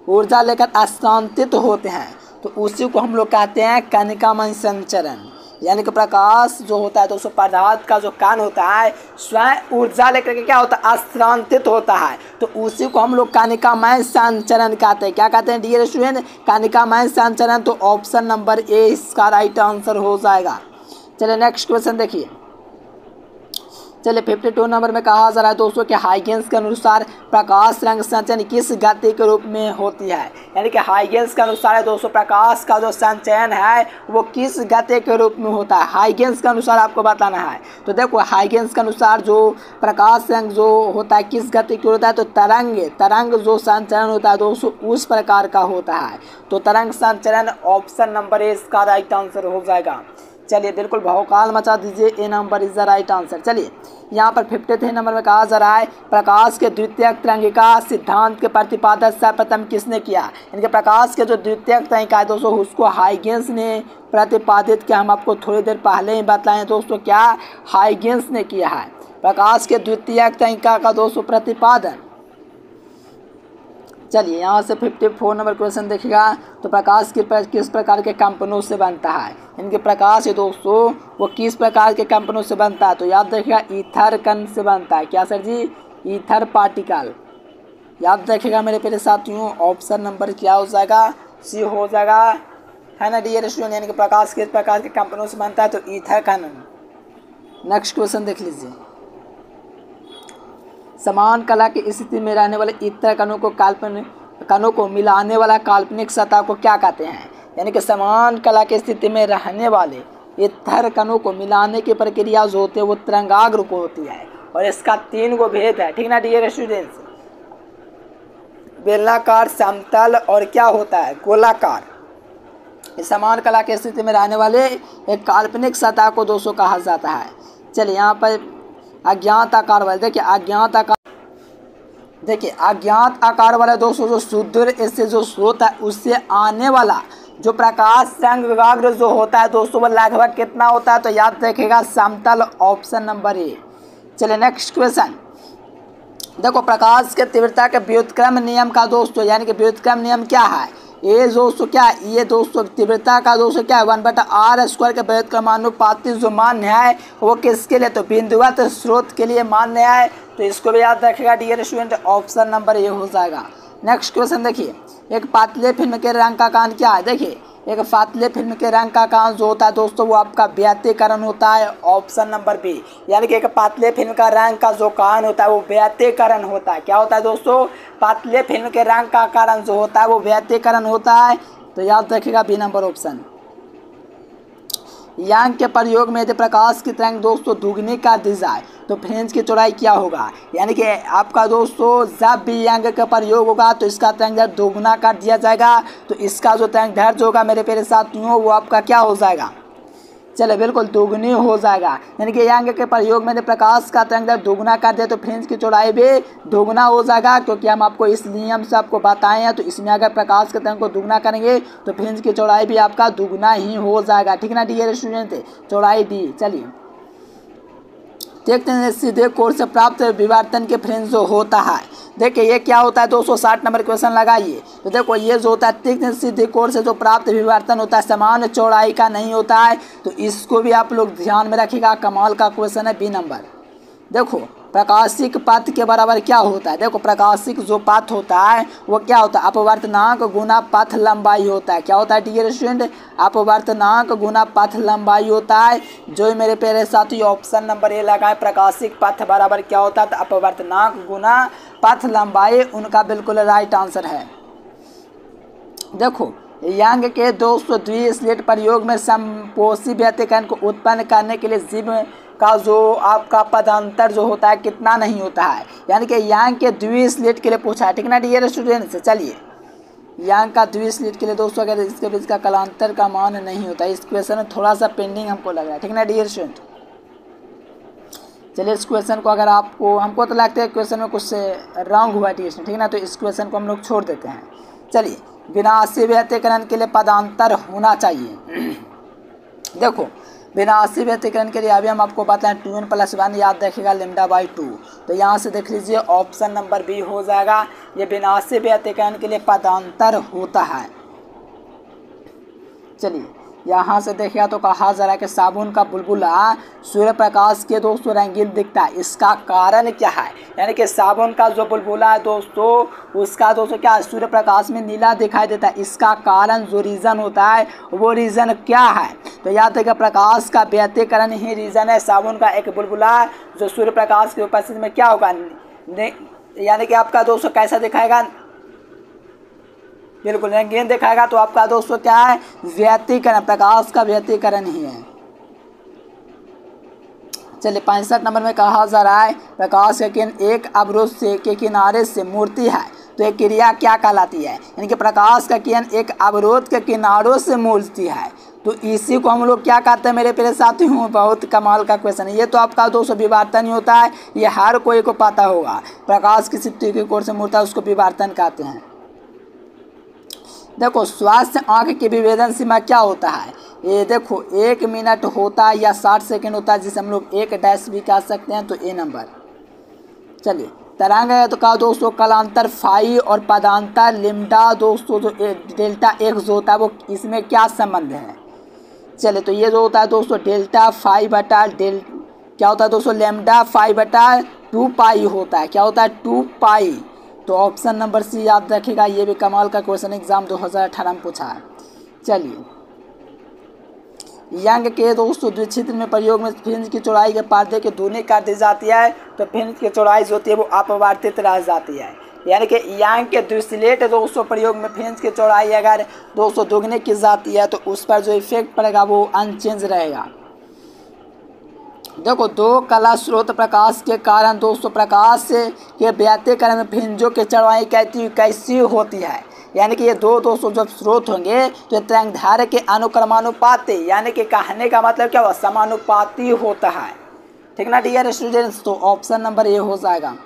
ऊर्जा लेकर अस्थानांतरित होते हैं तो उसी को हम लोग कहते हैं कणिकामय संचरण। यानी कि प्रकाश जो होता है दोस्तों पदार्थ का जो कण होता है स्वयं ऊर्जा लेकर के क्या होता है, स्थानांतरित होता है, तो उसी को हम लोग कणिकामय संचरण कहते हैं। क्या कहते हैं डियर स्टूडेंट, कणिकामय संचरण। तो ऑप्शन नंबर ए इसका राइट आंसर हो जाएगा। चलिए नेक्स्ट क्वेश्चन देखिए। चलिए 52 नंबर में कहा जा रहा है दोस्तों कि हाइगेंस के अनुसार प्रकाश तरंग संचयन किस गति के रूप में होती है। यानी कि हाइगेंस के अनुसार दोस्तों प्रकाश का जो संचयन है वो किस गति के रूप में होता है, हाइगेंस के अनुसार आपको बताना है। तो देखो हाइगेंस के अनुसार जो प्रकाश तरंग जो होता है किस गति के होता है, तो तरंग जो संचरण होता है दोस्तों उस प्रकार का होता है। तो तरंग संचरण ऑप्शन नंबर ए इसका राइट आंसर हो जाएगा। चलिए बिल्कुल भौकाल मचा दीजिए, A number is the right answer. चलिए यहाँ पर 53 नंबर में कहा जा रहा है प्रकाश के द्वितीयक तरंगिका सिद्धांत के प्रतिपादक सर्वप्रथम किसने किया। यानी प्रकाश के जो द्वितीयक तरंगिका है दोस्तों उसको हाइगेंस ने प्रतिपादित किया। हम आपको थोड़ी देर पहले ही बताएं दोस्तों क्या हाइगेंस ने किया है प्रकाश के द्वितीयक तरंगिका का दोस्तों प्रतिपादन। चलिए यहाँ से 54 नंबर क्वेश्चन देखिएगा। तो प्रकाश किस प्रकार के कंपनों से बनता है। इनके प्रकाश है दोस्तों वो किस प्रकार के कंपनों से बनता है। तो याद रखिएगा ईथर कण से बनता है। क्या सर जी, ईथर पार्टिकल। याद रखिएगा मेरे प्यारे साथियों ऑप्शन नंबर क्या हो जाएगा, सी हो जाएगा, है ना डियर स्टूडेंट। यानी कि प्रकाश किस प्रकार के कंपनों से बनता है, तो ईथर कण। नेक्स्ट क्वेश्चन देख लीजिए। समान कला की स्थिति में रहने वाले ईथर कणों को मिलाने वाला काल्पनिक सतह को क्या कहते हैं। यानी कि समान कला की स्थिति में रहने वाले इत्थर कणों को मिलाने की प्रक्रिया जो होती है वो तरंगाग्र को होती है। और इसका 3 गो भेद है, ठीक ना डियर स्टूडेंट्स, बेलनाकार, समतल और क्या होता है गोलाकार। इस समान कला की स्थिति में रहने वाले एक काल्पनिक सतह को दोस्तों कहा जाता है। चलिए यहाँ पर अज्ञात आकार वाले देखिए, अज्ञात आकार वाला दोस्तों जो सुदूर इससे जो स्रोत है उससे आने वाला जो प्रकाश तरंगाग्र जो होता है दोस्तों वो लगभग कितना होता है, तो याद रखिएगा समतल, ऑप्शन नंबर ए। चलिए नेक्स्ट क्वेश्चन देखो, प्रकाश के तीव्रता के व्युत्क्रम नियम का दोस्तों यानी कि व्युत्क्रम नियम क्या है, ये दोस्तों क्या है, ये दोस्तों तीव्रता का दोस्तों क्या है 1/r² के व्युत्क्रमानुपाती जो मान्य है वो किसके लिए, तो बिंदुवत स्रोत के लिए मान्य है। तो इसको भी याद रखेगा dear student, option number A हो जाएगा। नेक्स्ट क्वेश्चन देखिए, एक पातले फिल्म के रंग का कान क्या है, देखिए एक पातले फिल्म के रंग का कान जो होता है दोस्तों वो आपका व्यतिकरण होता है, ऑप्शन नंबर बी। यानी कि एक पातले फिल्म का रंग का जो कान होता है वो व्यतिकरण होता है। क्या होता है दोस्तों, पातले फिल्म के रंग का कारण जो होता है वो व्यतिकरण होता है। तो याद रखिएगा बी नंबर ऑप्शन। यांग के प्रयोग में यदि प्रकाश की तरंग दोस्तों दुगनी कर दी जाए तो फ्रेंच की चौड़ाई क्या होगा, यानी कि आपका दोस्तों जब भी यांग का प्रयोग होगा तो इसका तरंग दोगुना कर दिया जाएगा, तो इसका जो तरंग दैर्ध्य होगा मेरे प्यारे साथियों वो आपका क्या हो जाएगा, चले बिल्कुल दोगुनी हो जाएगा। यानी कि यांग के प्रयोग में प्रकाश का तरंग दोगुना कर दे तो फ्रेंच की चौड़ाई भी दोगुना हो जाएगा, क्योंकि हम आपको इस नियम से आपको बताए हैं। तो इसमें अगर प्रकाश के तरंग को दुगुना करेंगे तो फ्रेंच की चौड़ाई भी आपका दुगुना ही हो जाएगा, ठीक ना डियर स्टूडेंट, चौड़ाई डी। चलिए देखते हैं सीधे कोण से प्राप्त विवर्तन के फ्रेंच जो होता है, देखिए ये क्या होता है 260 नंबर क्वेश्चन लगाइए। तो देखो ये जो होता है तीक्ष्ण सीधे कोण से जो प्राप्त विवर्तन होता है समान चौड़ाई का नहीं होता है, तो इसको भी आप लोग ध्यान में रखिएगा। कमाल का क्वेश्चन है बी नंबर। देखो प्रकाशिक पथ के बराबर क्या होता है, देखो प्रकाशिक जो पथ होता है वो क्या होता है अपवर्तनांक गुना पथ लंबाई होता है। क्या होता है डियर स्टूडेंट, अपवर्तनांक गुना पथ लंबाई होता है। जो मेरे प्यारे साथी ऑप्शन नंबर ए लगाए, प्रकाशिक पथ बराबर क्या होता है तो अपवर्तनांक गुना पथ लंबाई, उनका बिल्कुल राइट आंसर है। देखो यांग के दोस्तों द्विस्लेट प्रयोग में समपोषी व्यतिकरण को उत्पन्न करने के लिए जीव का जो आपका पदांतर जो होता है कितना नहीं होता है, यानी कि यांग के द्विस्लेट के लिए पूछा है, ठीक ना डियर स्टूडेंट्स। चलिए यांग का द्विस्लेट के लिए दोस्तों अगर इसके बीच का कलांतर का मान नहीं होता है, इस क्वेश्चन में थोड़ा सा पेंडिंग हमको लग रहा है, ठीक ना डियर स्टूडेंट। चलिए इस क्वेश्चन को अगर आपको हमको तो लगता है क्वेश्चन में कुछ रॉन्ग हुआ है डियर स्टूडेंट, ठीक ना, तो इस क्वेश्चन को हम लोग छोड़ देते हैं। चलिए विनाशी व्यतिकरण के लिए पदांतर होना चाहिए। देखो विनाशी व्यतिकरण के लिए अभी हम आपको बताएं 2n+1 याद रखिएगा λ/2। तो यहाँ से देख लीजिए ऑप्शन नंबर बी हो जाएगा, ये विनाशी व्यतिकरण के लिए पदांतर होता है। चलिए यहाँ से देखिएगा तो कहा जा रहा है कि साबुन का बुलबुला सूर्य प्रकाश के दोस्तों रंगीन दिखता है, इसका कारण क्या है, यानी कि साबुन का जो बुलबुला है दोस्तों उसका दोस्तों क्या सूर्य प्रकाश में नीला दिखाई देता है, इसका कारण जो रीज़न होता है वो रीज़न क्या है, तो याद रखिएगा प्रकाश का व्यतिकरण ही रीज़न है। साबुन का एक बुलबुला जो सूर्य प्रकाश की उपस्थिति में क्या होगा, यानी कि आपका दोस्तों कैसा दिखाएगा, बिल्कुल रंगीन दिखाएगा। तो आपका दोस्तों क्या है व्यतिकरण, प्रकाश का व्यतिकरण ही है। चलिए 65 नंबर में कहा जा रहा है प्रकाश का किरण एक अवरोध से के किनारे से मुड़ती है तो एक क्रिया क्या कहलाती है, यानी कि प्रकाश का किरण एक अवरोध के किनारों से मुड़ती है, तो इसी को हम लोग क्या कहते हैं मेरे प्यारे साथी हूँ। बहुत कमाल का क्वेश्चन है ये, तो आपका दोस्तों विवर्तन ही होता है, ये हर कोई को पता होगा। प्रकाश किसी त्रिकोण से मुड़ता है उसको विवर्तन कहते हैं। देखो स्वास्थ्य आँख की विभेदन सीमा क्या होता है, ये देखो 1 मिनट होता है या 60 सेकंड होता है, जिसे हम लोग 1 डैश भी कह सकते हैं, तो ए नंबर। चलिए तरंग है तो कहा दोस्तों कलांतर फाई और पदांतर लिम्डा दोस्तों जो डेल्टा एक्स जो होता है वो इसमें क्या संबंध है। चलिए तो ये जो होता है दोस्तों डेल्टा फाई बटा क्या होता है दोस्तों लेमडा फाई बटा 2 पाई होता है, क्या होता है 2 पाई। तो ऑप्शन नंबर सी याद रखिएगा, ये भी कमाल का क्वेश्चन एग्जाम 2018 में पूछा है। चलिए यंग के दोस्तों द्विचित्र में प्रयोग में फ्रिंज की चौड़ाई के पर्दे के दूनी कर दी जाती है, तो फ्रिंज की चौड़ाई जो होती है वो अपवर्तित रह जाती है। यानी कि यांग के द्विस्लेट दोस्तों प्रयोग में फ्रिंज की चौड़ाई अगर दोस्तों दोगुने की जाती है तो उस पर जो इफेक्ट पड़ेगा वो अनचेंज रहेगा। देखो, दो कला स्रोत प्रकाश के कारण दोस्तों प्रकाश के व्यतिकरण में फ्रिंजों की चौड़ाई कैसी होती है। यानी कि ये दो दोस्तों जब स्रोत होंगे तो तरंगधार्य के अनुक्रमानुपाती, यानी कि कहने का मतलब क्या हुआ, समानुपाती होता है। ठीक ना डियर स्टूडेंट्स, तो ऑप्शन नंबर ए हो जाएगा।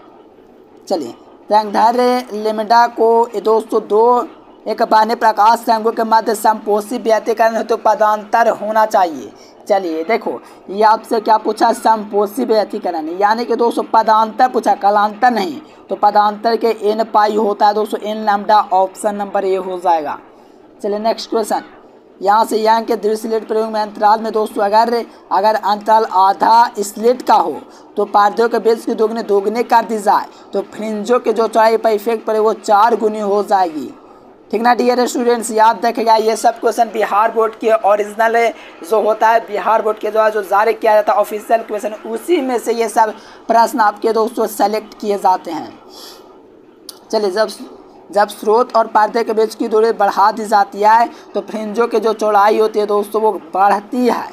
चलिए, तरंगधार्य लैम्ब्डा को दोस्तों दो एक बाह्य प्रकाश तरंगों के मध्य समपोषी व्यतिकरण हेतु पदांतर होना चाहिए। चलिए देखो, ये आपसे क्या पूछा, समपोषी व्यतिकरण, यानी कि दोस्तों पदांतर पूछा, कलांतर नहीं। तो पदांतर के n पाई होता है दोस्तों n lambda, option number A हो जाएगा। चलिए नेक्स्ट क्वेश्चन, यहाँ से यांग के द्विस्लेट प्रयोग में अंतराल में दोस्तों अगर अंतराल आधा स्लेट का हो तो पार्थियों के बेस की दोगुने कर दी जाए तो फ्रिंजों के जो चौड़ाई पर इफेक्ट पड़े वो 4 गुनी हो जाएगी। ठीक ना डियर स्टूडेंट्स, याद रखेगा ये सब क्वेश्चन बिहार बोर्ड के ओरिजिनल जो होता है, बिहार बोर्ड के द्वारा जो जारी किया जाता है ऑफिशियल क्वेश्चन, उसी में से ये सब प्रश्न आपके दोस्तों सेलेक्ट किए जाते हैं। चलिए, जब स्रोत और पर्दे के बीच की दूरी बढ़ा दी जाती है तो फ्रिंजों की जो चौड़ाई होती है दोस्तों वो बढ़ती है।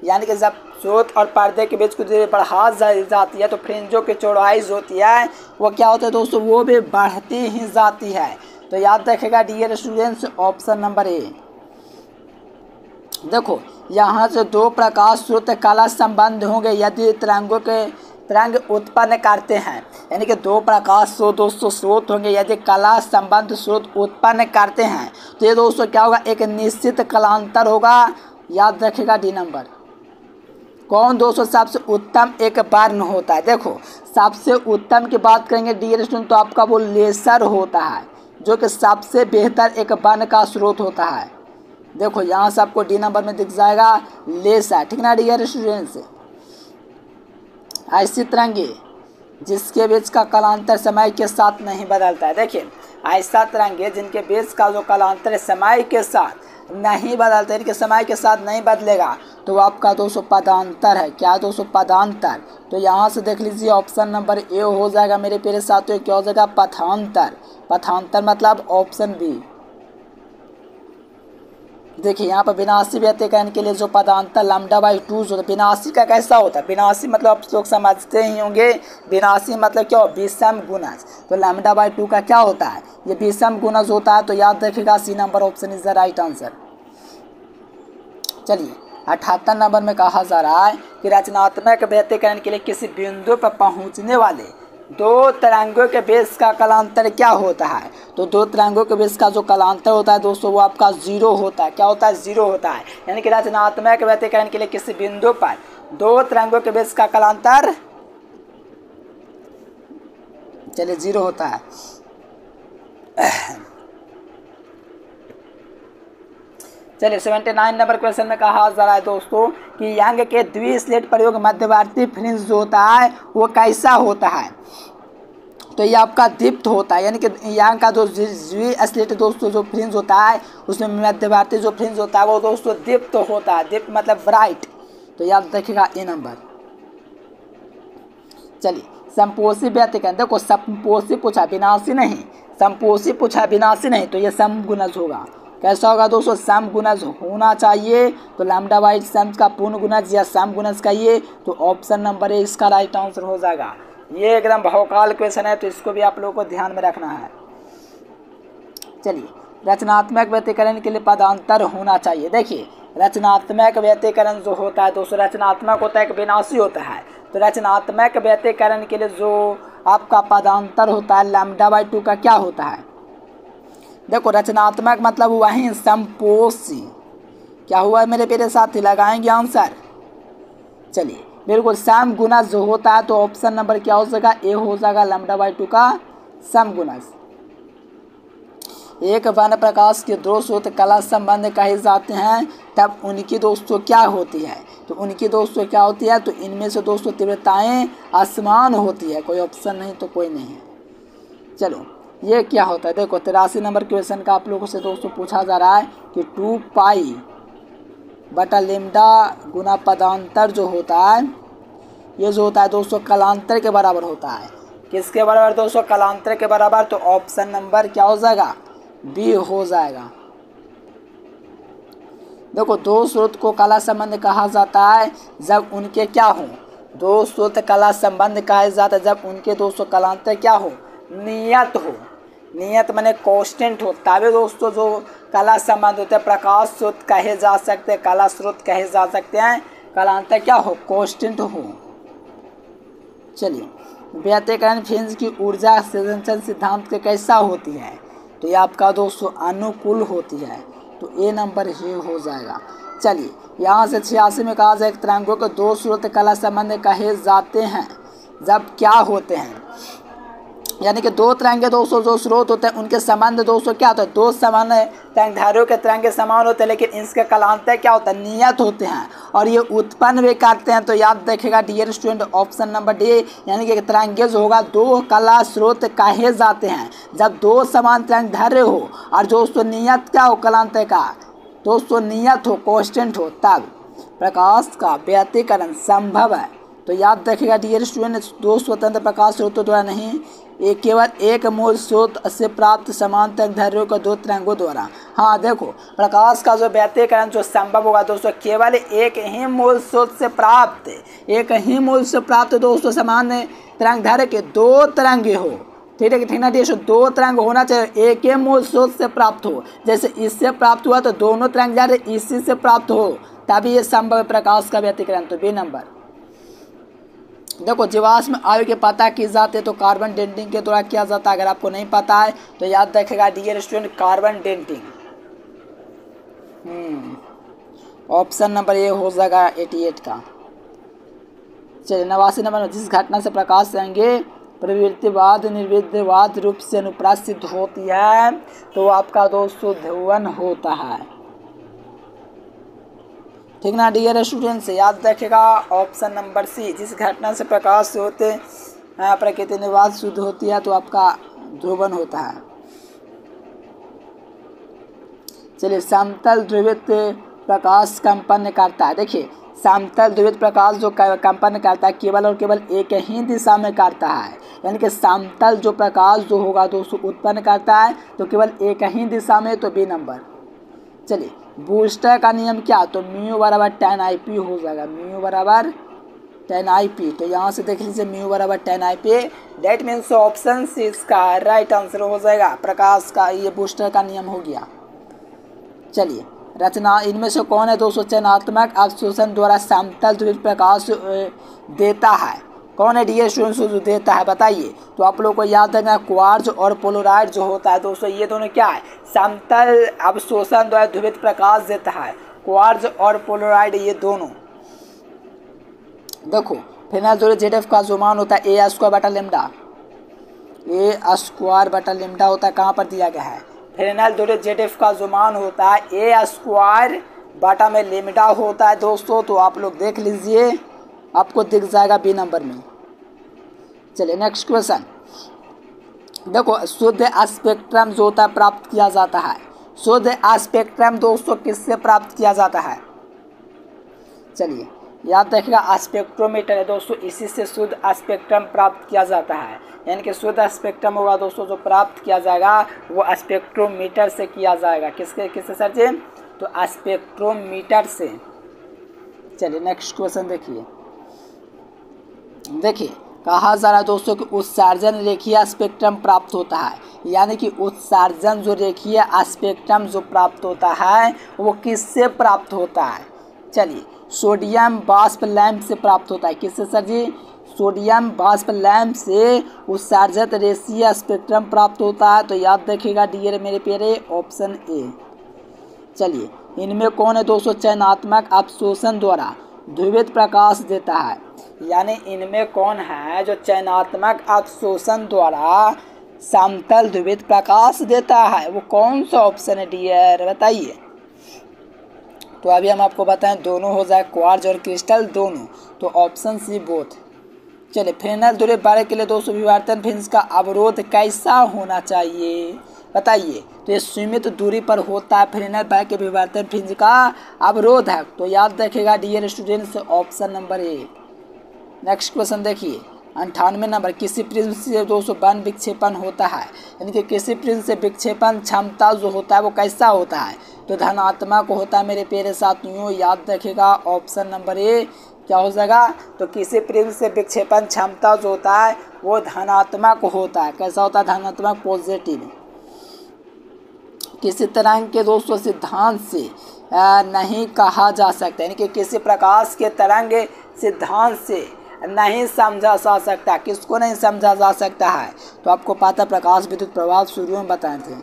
यानी कि जब स्रोत और पर्दे के बीच की दूरी बढ़ा जाती है तो फ्रिंजों की चौड़ाई जो होती है वो क्या होता है दोस्तों, वो भी बढ़ती ही जाती है। तो याद रखेगा dear students, option number A. देखो, यहाँ से दो प्रकाश स्रोत कला संबंध होंगे यदि तरंग उत्पन्न करते हैं। यानी कि दो प्रकाश स्रोत दोस्तों स्रोत होंगे यदि कला संबंध स्रोत उत्पन्न करते हैं तो ये दोस्तों क्या होगा, एक निश्चित कलांतर होगा। याद रखेगा डी नंबर। कौन दोस्तों सबसे उत्तम एक वर्ण होता है। देखो, सबसे उत्तम की बात करेंगे डियर स्टूडेंट तो आपका वो लेसर होता है, जो कि सबसे बेहतर एक वर्ण का स्रोत होता है। देखो, यहाँ से आपको डी नंबर में दिख जाएगा लेसर। ठीक ना डियर स्टूडेंट्स, ऐसी तरंगे जिसके बीच का कलांतर समय के साथ नहीं बदलता है। देखिए, ऐसा तरंगे जिनके बीच का जो कलांतर समय के साथ नहीं बदलता है, इनके समय के साथ नहीं बदलेगा तो वो आपका दोस्तों पदांतर है। क्या दोस्तों, पदांतर। तो यहाँ से देख लीजिए ऑप्शन नंबर ए हो जाएगा मेरे प्यारे साथियों। क्या हो जाएगा, पथांतर। पथांतर मतलब ऑप्शन बी। देखिए, यहाँ पर विनाशी व्यतिकरण के लिए जो पदांतर λ/2 जो विनाशी का कैसा होता है, विनाशी मतलब आप लोग समझते ही होंगे, विनाशी मतलब क्या, विषम गुणज। तो λ/2 का क्या होता है, ये विषम गुणज होता है। तो याद रखिएगा C number option is the right answer. चलिए, 78 नंबर में कहा जा रहा है कि रचनात्मक व्यतिकरण के लिए किसी बिंदु पर पहुँचने वाले दो तरंगों के बेस का कलांतर क्या होता है। तो दो तरंगों के बेस का जो कलांतर होता है दोस्तों वो आपका 0 होता है। क्या होता है, 0 होता है। यानी कि रचनात्मक व्यतिकरण के लिए किसी बिंदु पर दो तरंगों के बेस का कलांतर चलिए 0 होता है। चलिए, 79 नंबर क्वेश्चन में कहा जा रहा है दोस्तों कि यांग के द्विस्लेट प्रयोग मध्यवर्ती फ्रिंज जो होता है वो कैसा होता है। तो ये आपका दीप्त होता है। यानी कि यांग का जो द्विस्लेट दोस्तों जो फ्रिंज होता है उसमें मध्यवर्ती जो फ्रिंज होता है वो दोस्तों दीप्त होता है। दीप्त मतलब ब्राइट। तो याद रखिएगा ए नंबर। चलिए, समपोषी व्यतिकरण। देखो, समपोषी पूछा, विनाशी नहीं। समपोषी पूछा, विनाशी नहीं। तो ये समगुणज होगा। कैसा होगा दोस्तों, समगुणज होना चाहिए। तो λ/2 सम का पूर्ण गुणज या समगुणज कहिए तो ऑप्शन नंबर ए इसका राइट आंसर हो जाएगा। ये एकदम बहुकाल क्वेश्चन है तो इसको भी आप लोगों को ध्यान में रखना है। चलिए, रचनात्मक व्यतिकरण के लिए पदांतर होना चाहिए। देखिए, रचनात्मक व्यतिकरण जो होता है दोस्तों, रचनात्मक होता है, एक विनाशी होता है। तो रचनात्मक व्यतिकरण के लिए जो आपका पदांतर होता है λ/2 का क्या होता है। देखो, रचनात्मक मतलब वही समपोषी। क्या हुआ है मेरे प्यारे साथी, लगाएंगे आंसर। चलिए, बिल्कुल समगुणज जो होता है तो ऑप्शन नंबर क्या हो जाएगा, ए हो जाएगा λ/2 का समगुणज। एक वर्ण प्रकाश के दो स्रोत कला संबंध कहे जाते हैं तब उनकी दोस्तों क्या होती है। तो उनकी दोस्तों क्या होती है, तो इनमें से दोस्तों तीव्रताएं असमान होती है। कोई ऑप्शन नहीं तो कोई नहीं है। चलो, ये क्या होता है। देखो, 83 नंबर क्वेश्चन का आप लोगों से दोस्तों पूछा जा रहा है कि 2π/λ गुना पदांतर जो होता है ये जो होता है दोस्तों कलांतर के बराबर होता है। किसके बराबर दोस्तों, कलांतर के बराबर। तो ऑप्शन नंबर क्या हो जाएगा, बी हो जाएगा। देखो, दो स्रोत को कला संबंध कहा जाता है जब उनके क्या हो, दो स्रोत कला संबंध कहा जाता है जब उनके दोस्तों कलांतर क्या हो, नियत हो। नियत माने कांस्टेंट हो, तभी दोस्तों जो कला संबंध होते हैं प्रकाश स्रोत कहे जा सकते हैं, कला स्रोत कहे जा सकते हैं, कलांतर क्या हो, कांस्टेंट हो। चलिए, व्यतिकरण फ्रिंज की ऊर्जा सृजनशील सिद्धांत के कैसा होती है, तो ये आपका दोस्तों अनुकूल होती है। तो ए नंबर ही हो जाएगा। चलिए, यहाँ से 86 में कहा जाए तरंगों के दो स्रोत कला संबंध कहे जाते हैं जब क्या होते हैं, यानी कि दो तरंगे दोस्तों जो स्रोत होते हैं उनके संबंध दोस्तों क्या होता है, दो समान तरंगधारियों के तरंगे समान होते हैं, लेकिन इसके कलांतर क्या होता है, नियत होते हैं और ये उत्पन्न भी करते हैं। तो याद रखेगा dear student, option number D, यानी कि तरंगे जो होगा दो कला स्रोत कहे जाते हैं जब दो समान तरंगधार्य हो और दोस्तों नियत क्या हो, कलांतर का दोस्तों नियत हो, कांस्टेंट हो, तब प्रकाश का व्यतिकरण संभव है। तो याद रखेगा डियर स्टूडेंट, दो स्वतंत्र प्रकाश स्रोतों द्वारा नहीं, एक केवल एक मूल स्रोत से प्राप्त समान तरंगदैर्घ्यों का दो तरंगों द्वारा। हाँ देखो, प्रकाश का जो व्यतिकरण जो संभव होगा दोस्तों केवल एक ही मूल स्रोत से प्राप्त, एक ही मूल से प्राप्त दोस्तों समान तरंगदैर्घ्य के दो तरंगे हो। ठीक है, ठीक ना दोस्तों, दो तरंग होना चाहिए, एक ही मूल स्रोत से प्राप्त हो। जैसे इससे प्राप्त हुआ तो दोनों तरंग इसी से प्राप्त हो, तभी ये संभव प्रकाश का व्यतिकरण। तो बी नंबर। देखो, जीवाश्म आयु के पता की जाती है तो कार्बन डेटिंग के द्वारा किया जाता है। अगर आपको नहीं पता है तो याद रखेगा dear student, carbon dating. Option number A हो जाएगा 88 का। चलिए, 89 नंबर, जिस घटना से प्रकाश रहेंगे प्रवृत्तिवाद निर्विद्यवाद रूप से अनुप्रास सिद्ध होती है तो आपका दोस्तों ध्रुवन होता है। ठीक ना डियर स्टूडेंट्स, याद रखेगा ऑप्शन नंबर सी, जिस घटना से प्रकाश से होते प्रकृति निवाद शुद्ध होती है तो आपका ध्रुवन होता है। चलिए, समतल ध्रुवित प्रकाश कंपन करता है। देखिए, समतल ध्रुवित प्रकाश जो कंपन करता है केवल और केवल एक ही दिशा में करता है, यानी कि समतल जो प्रकाश जो होगा दोस्तों उत्पन्न करता है तो केवल एक ही दिशा में। तो बी नंबर। चलिए, बूस्टर का नियम क्या, तो म्यू बराबर tan IP हो जाएगा, म्यू बराबर tan IP। तो यहाँ से देख लीजिए म्यू बराबर tan IP, that means option C इसका राइट आंसर हो जाएगा। प्रकाश का ये बूस्टर का नियम हो गया। चलिए, रचना इनमें से कौन है दोस्तों चयनात्मक अवशोषण द्वारा समतल ध्रुवित प्रकाश देता है, कौन है डियर स्टूडेंट्स जो देता है बताइए। तो आप लोगों को याद रखना, क्वार्ट्ज और पोलराइड जो होता है दोस्तों ये दोनों क्या है, समतल अवशोषण द्वारा ध्रुवित प्रकाश देता है, क्वार्ट्ज और पोलराइड ये दोनों। देखो, फिनाइल जोड़े ZF का जो मान होता है ए स्क्वायर बटा लेमडा, ए स्क्वायर बटा लेमडा होता है, कहाँ पर दिया गया है, फिनाइल जोड़े ZF का जो मान होता है ए स्क्वायर बटा में लेमडा होता है दोस्तों। तो आप लोग देख लीजिए, आपको दिख जाएगा बी नंबर में। चलिए, नेक्स्ट क्वेश्चन। देखो, शुद्ध स्पेक्ट्रम जो होता है प्राप्त किया जाता है, शुद्ध स्पेक्ट्रम दोस्तों किससे प्राप्त किया जाता है। चलिए, याद रखिएगा स्पेक्ट्रोमीटर है दोस्तों, इसी से शुद्ध स्पेक्ट्रम प्राप्त किया जाता है, यानी कि शुद्ध स्पेक्ट्रम होगा दोस्तों जो प्राप्त किया जाएगा वो स्पेक्ट्रोमीटर से किया जाएगा। किससे सर जी, तो स्पेक्ट्रोमीटर से। चलिए, नेक्स्ट क्वेश्चन देखिए, कहा जा रहा है दोस्तों कि उत्सर्जन रेखीय स्पेक्ट्रम प्राप्त होता है, यानी कि उत्सर्जन जो रेखीय स्पेक्ट्रम जो प्राप्त होता है वो किससे प्राप्त होता है। चलिए, सोडियम वाष्प लैंप से प्राप्त होता है। किससे सर जी, सोडियम वाष्प लैंप से उत्सर्जित रेखीय स्पेक्ट्रम प्राप्त होता है। तो याद रखिएगा डियर मेरे प्यारे, ऑप्शन ए। चलिए, इनमें कौन है दोस्तों चयनात्मक अवशोषण द्वारा ध्रुवित प्रकाश देता है, यानी इनमें कौन है जो चयनात्मक अवशोषण द्वारा समतल ध्रुवित प्रकाश देता है, वो कौन सा ऑप्शन है डियर बताइए। तो अभी हम आपको बताएं, दोनों हो जाए, क्वार्ट्ज और क्रिस्टल दोनों। तो ऑप्शन सी बोथ। चलिए, फिनाइल ध्रुवीय बारे के लिए दोस्तों विवर्तन फ्रिंज का अवरोध कैसा होना चाहिए बताइए। तो ये सीमित दूरी पर होता है, फिनाइल बारे के विवर्तन फ्रिंज का अवरोध है। तो याद रखेगा dear students, option number A. Next question देखिए, 98 नंबर, किसी प्रिज्म से दोस्तों वन विक्षेपण होता है, यानी कि किसी प्रिज्म से विक्षेपण क्षमता जो होता है वो कैसा होता है, तो धनात्मक होता है मेरे प्यारे साथियों। याद रखिएगा ऑप्शन नंबर ए क्या हो जाएगा, तो किसी प्रिज्म से विक्षेपण क्षमता जो होता है वो धनात्मक होता है। कैसा होता है, धनात्मक, पॉजिटिव। किसी तरंग के दोस्तों सिद्धांत से नहीं कहा जा सकता, यानी कि किसी प्रकाश के तरंग सिद्धांत से नहीं समझा जा सकता। किसको नहीं समझा जा सकता है, तो आपको पता प्रकाश विद्युत प्रवाह शुरू में बताए थे।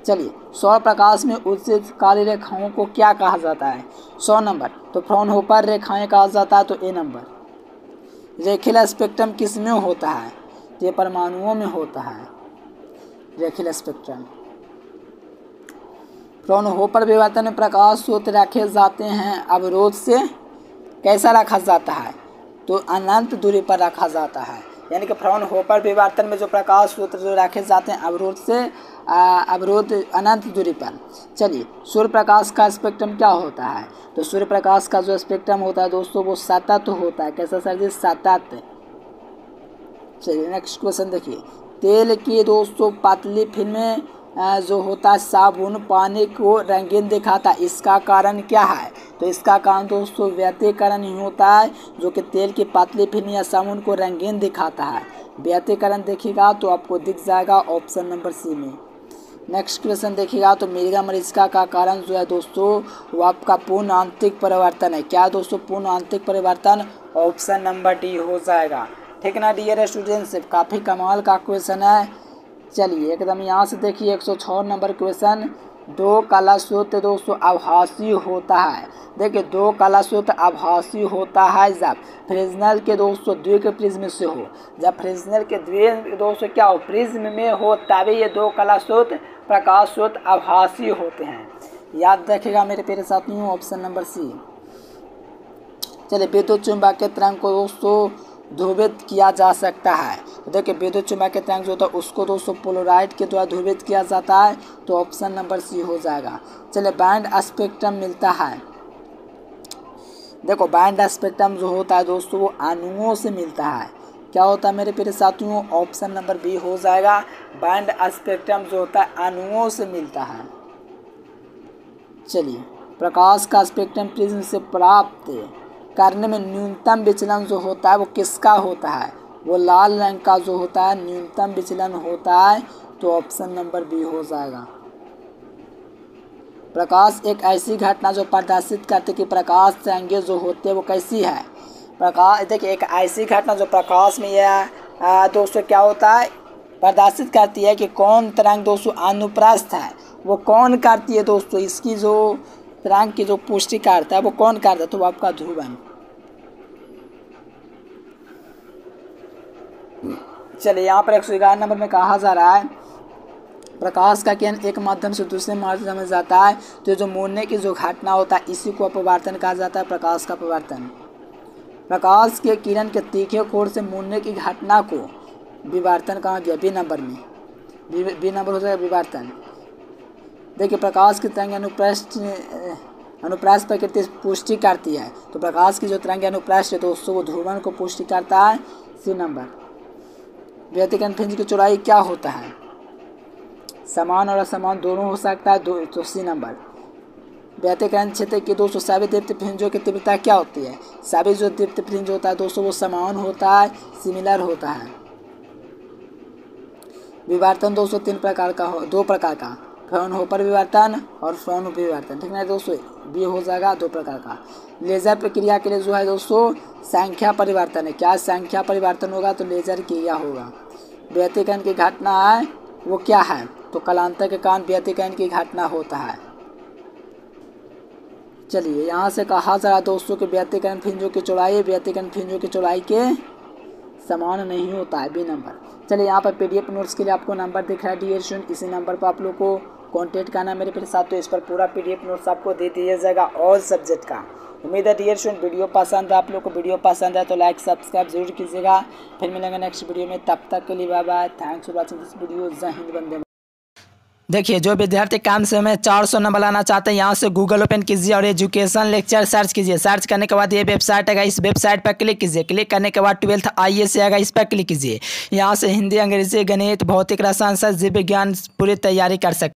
चलिए, सौर प्रकाश में उत्सर्जित काली रेखाओं को क्या कहा जाता है। 100 नंबर, तो फ्राउनहोफर रेखाएं कहा जाता है, तो ए नंबर। रेखीय स्पेक्ट्रम किस में होता है, ये परमाणुओं में होता है रेखीय स्पेक्ट्रम। फ्राउनहोफर विवर्तन में प्रकाश स्रोत रखे जाते हैं, अवरोध से कैसा रखा जाता है, तो अनंत दूरी पर रखा जाता है। यानी कि फ्राउनहोफर विवर्तन में जो प्रकाश स्रोत जो रखे जाते हैं अवरोध से अवरोध अनंत दूरी पर। चलिए, सूर्य प्रकाश का स्पेक्ट्रम क्या होता है, तो सूर्य प्रकाश का जो स्पेक्ट्रम होता है दोस्तों वो सतत होता है। कैसा सर जी, सतत। चलिए नेक्स्ट क्वेश्चन देखिए, तेल की दोस्तों पतली फिल्में जो होता है साबुन पानी को रंगीन दिखाता है, इसका कारण क्या है, तो इसका कारण दोस्तों व्यतिकरण ही होता है, जो कि तेल की पतली फिल्म या साबुन को रंगीन दिखाता है। व्यतिकरण देखिएगा तो आपको दिख जाएगा ऑप्शन नंबर सी में। नेक्स्ट क्वेश्चन देखिएगा, तो मिर्गा मरीचिका का कारण जो है दोस्तों वो आपका पूर्ण आंतरिक परिवर्तन है। क्या दोस्तों, पूर्ण आंतरिक परिवर्तन, ऑप्शन नंबर डी हो जाएगा। ठीक ना डियर स्टूडेंट्स, काफ़ी कमाल का क्वेश्चन है। चलिए एकदम यहाँ से देखिए 106 नंबर क्वेश्चन, दो कला स्रोत दोस्तों आभासी होता है। देखिए, दो कला स्रोत आभासी होता है जब फ्रेस्नेल के दोस्तों द्विक प्रिज्म से हो। जब फ्रेस्नेल के द्विक दोस्तों क्या हो, प्रिज्म में हो, तभी ये दो कला स्रोत प्रकाश स्रोत आभासी होते हैं। याद रखिएगा मेरे प्यारे साथियों, ऑप्शन नंबर सी। चलिए, विद्युत चुम्बकीय तरंग को दोस्तों ध्रुवित किया जा सकता है। तो देखिए, विद्युत चुम्बकीय तरंग जो होता है उसको दोस्तों पोलराइड के द्वारा ध्रुवित किया जाता है, तो ऑप्शन नंबर सी हो जाएगा। चलिए, बैंड स्पेक्ट्रम मिलता है। देखो, बैंड स्पेक्ट्रम जो होता है दोस्तों वो अणुओं से मिलता है। क्या होता है मेरे प्यारे साथियों, ऑप्शन नंबर बी हो जाएगा। बैंड स्पेक्ट्रम जो होता है अणुओं से मिलता है। चलिए, प्रकाश का स्पेक्ट्रम प्रिज्म से प्राप्त करने में न्यूनतम विचलन जो होता है वो किसका होता है, वो लाल रंग का जो होता है न्यूनतम विचलन होता है, तो ऑप्शन नंबर बी हो जाएगा। प्रकाश एक ऐसी घटना जो प्रदर्शित करती है कि प्रकाश तरंगें जो होते हैं वो कैसी है। प्रकाश देखिए, एक ऐसी घटना जो प्रकाश में यह दोस्तों क्या होता है प्रदर्शित करती है कि कौन तरंग दोस्तों अनुप्रस्थ है, वो कौन करती है दोस्तों, इसकी जो तरंग की जो पुष्टि करता है वो कौन करता है, तो आपका ध्रुवन। चलिए, यहाँ पर 111 नंबर में कहा जा रहा है प्रकाश का किरण एक माध्यम से दूसरे माध्यम में जाता है, तो जो मुड़ने की जो घटना होता है इसी को अपवर्तन कहा जाता है, प्रकाश का अपवर्तन। प्रकाश के किरण के तीखे कोण से मुड़ने की घटना को विवर्तन कहा गया, बी नंबर में। बी नंबर हो जाएगा विवर्तन। देखिए, प्रकाश की तरंग अनुप्रस्थ प्रकृति पुष्टि करती है, तो प्रकाश की जो तरंग अनुप्रस्थ है दोस्तों वो ध्रुवन को पुष्टि करता है, सी नंबर। व्यतिकरण फ्रिंज की चौड़ाई क्या होता है, समान और असमान दोनों हो सकता है, तो सी नंबर। व्यतिकरण क्षेत्र की दोस्तों सभी दीप्त फ्रिंजों की तीव्रता क्या होती है, सभी जो दीप्त फ्रिंज होता है दोस्तों वो समान होता है, सिमिलर होता है। विवर्तन दोस्तों दो प्रकार का, फ्राउनहोफर विवर्तन और फ्राउनहोफर विवर्तन। ठीक है दोस्तों, बी हो जाएगा, दो प्रकार का। लेजर प्रक्रिया के लिए जो है दोस्तों संख्या परिवर्तन है। क्या संख्या परिवर्तन होगा, तो लेजर क्रिया होगा। व्यतिकरण की घटना है वो क्या है, तो कालांतर के कारण व्यतिकरण की घटना होता है। चलिए, यहाँ से कहा जा रहा दोस्तों कि व्यतिकरण फ्रिंजों की चौड़ाई व्यतिकरण फ्रिंजों की चौड़ाई के समान नहीं होता है, बी नंबर। चलिए, यहाँ पर पीडीएफ नोट्स के लिए आपको नंबर दिख रहा है डियर स्टूडेंट, इसी नंबर पर आप लोग को कॉन्टेक्ट करना मेरे फिर साथ, तो इस पर पूरा पीडीएफ नोट्स आपको दे दिया जाएगा ऑल सब्जेक्ट का। उम्मीद है डियर स्टूडेंट वीडियो पसंद है, आप लोग को वीडियो पसंद है तो लाइक सब्सक्राइब जरूर कीजिएगा। फिर मिलेंगे नेक्स्ट वीडियो में, तब तक के लिए bye bye, thanks for watching this video. जय हिंद, वंदे। देखिए, जो विद्यार्थी कम समय में 400 नंबर लाना चाहते हैं, यहाँ से गूगल ओपन कीजिए और एजुकेशन लेक्चर सर्च कीजिए। सर्च करने के बाद ये वेबसाइट आएगा, इस वेबसाइट पर क्लिक कीजिए। क्लिक करने के बाद 12th IAS आएगा, इस पर क्लिक कीजिए। यहाँ से हिंदी, अंग्रेजी, गणित, भौतिक, रसायन, जीव विज्ञान पूरी तैयारी कर सकते हैं।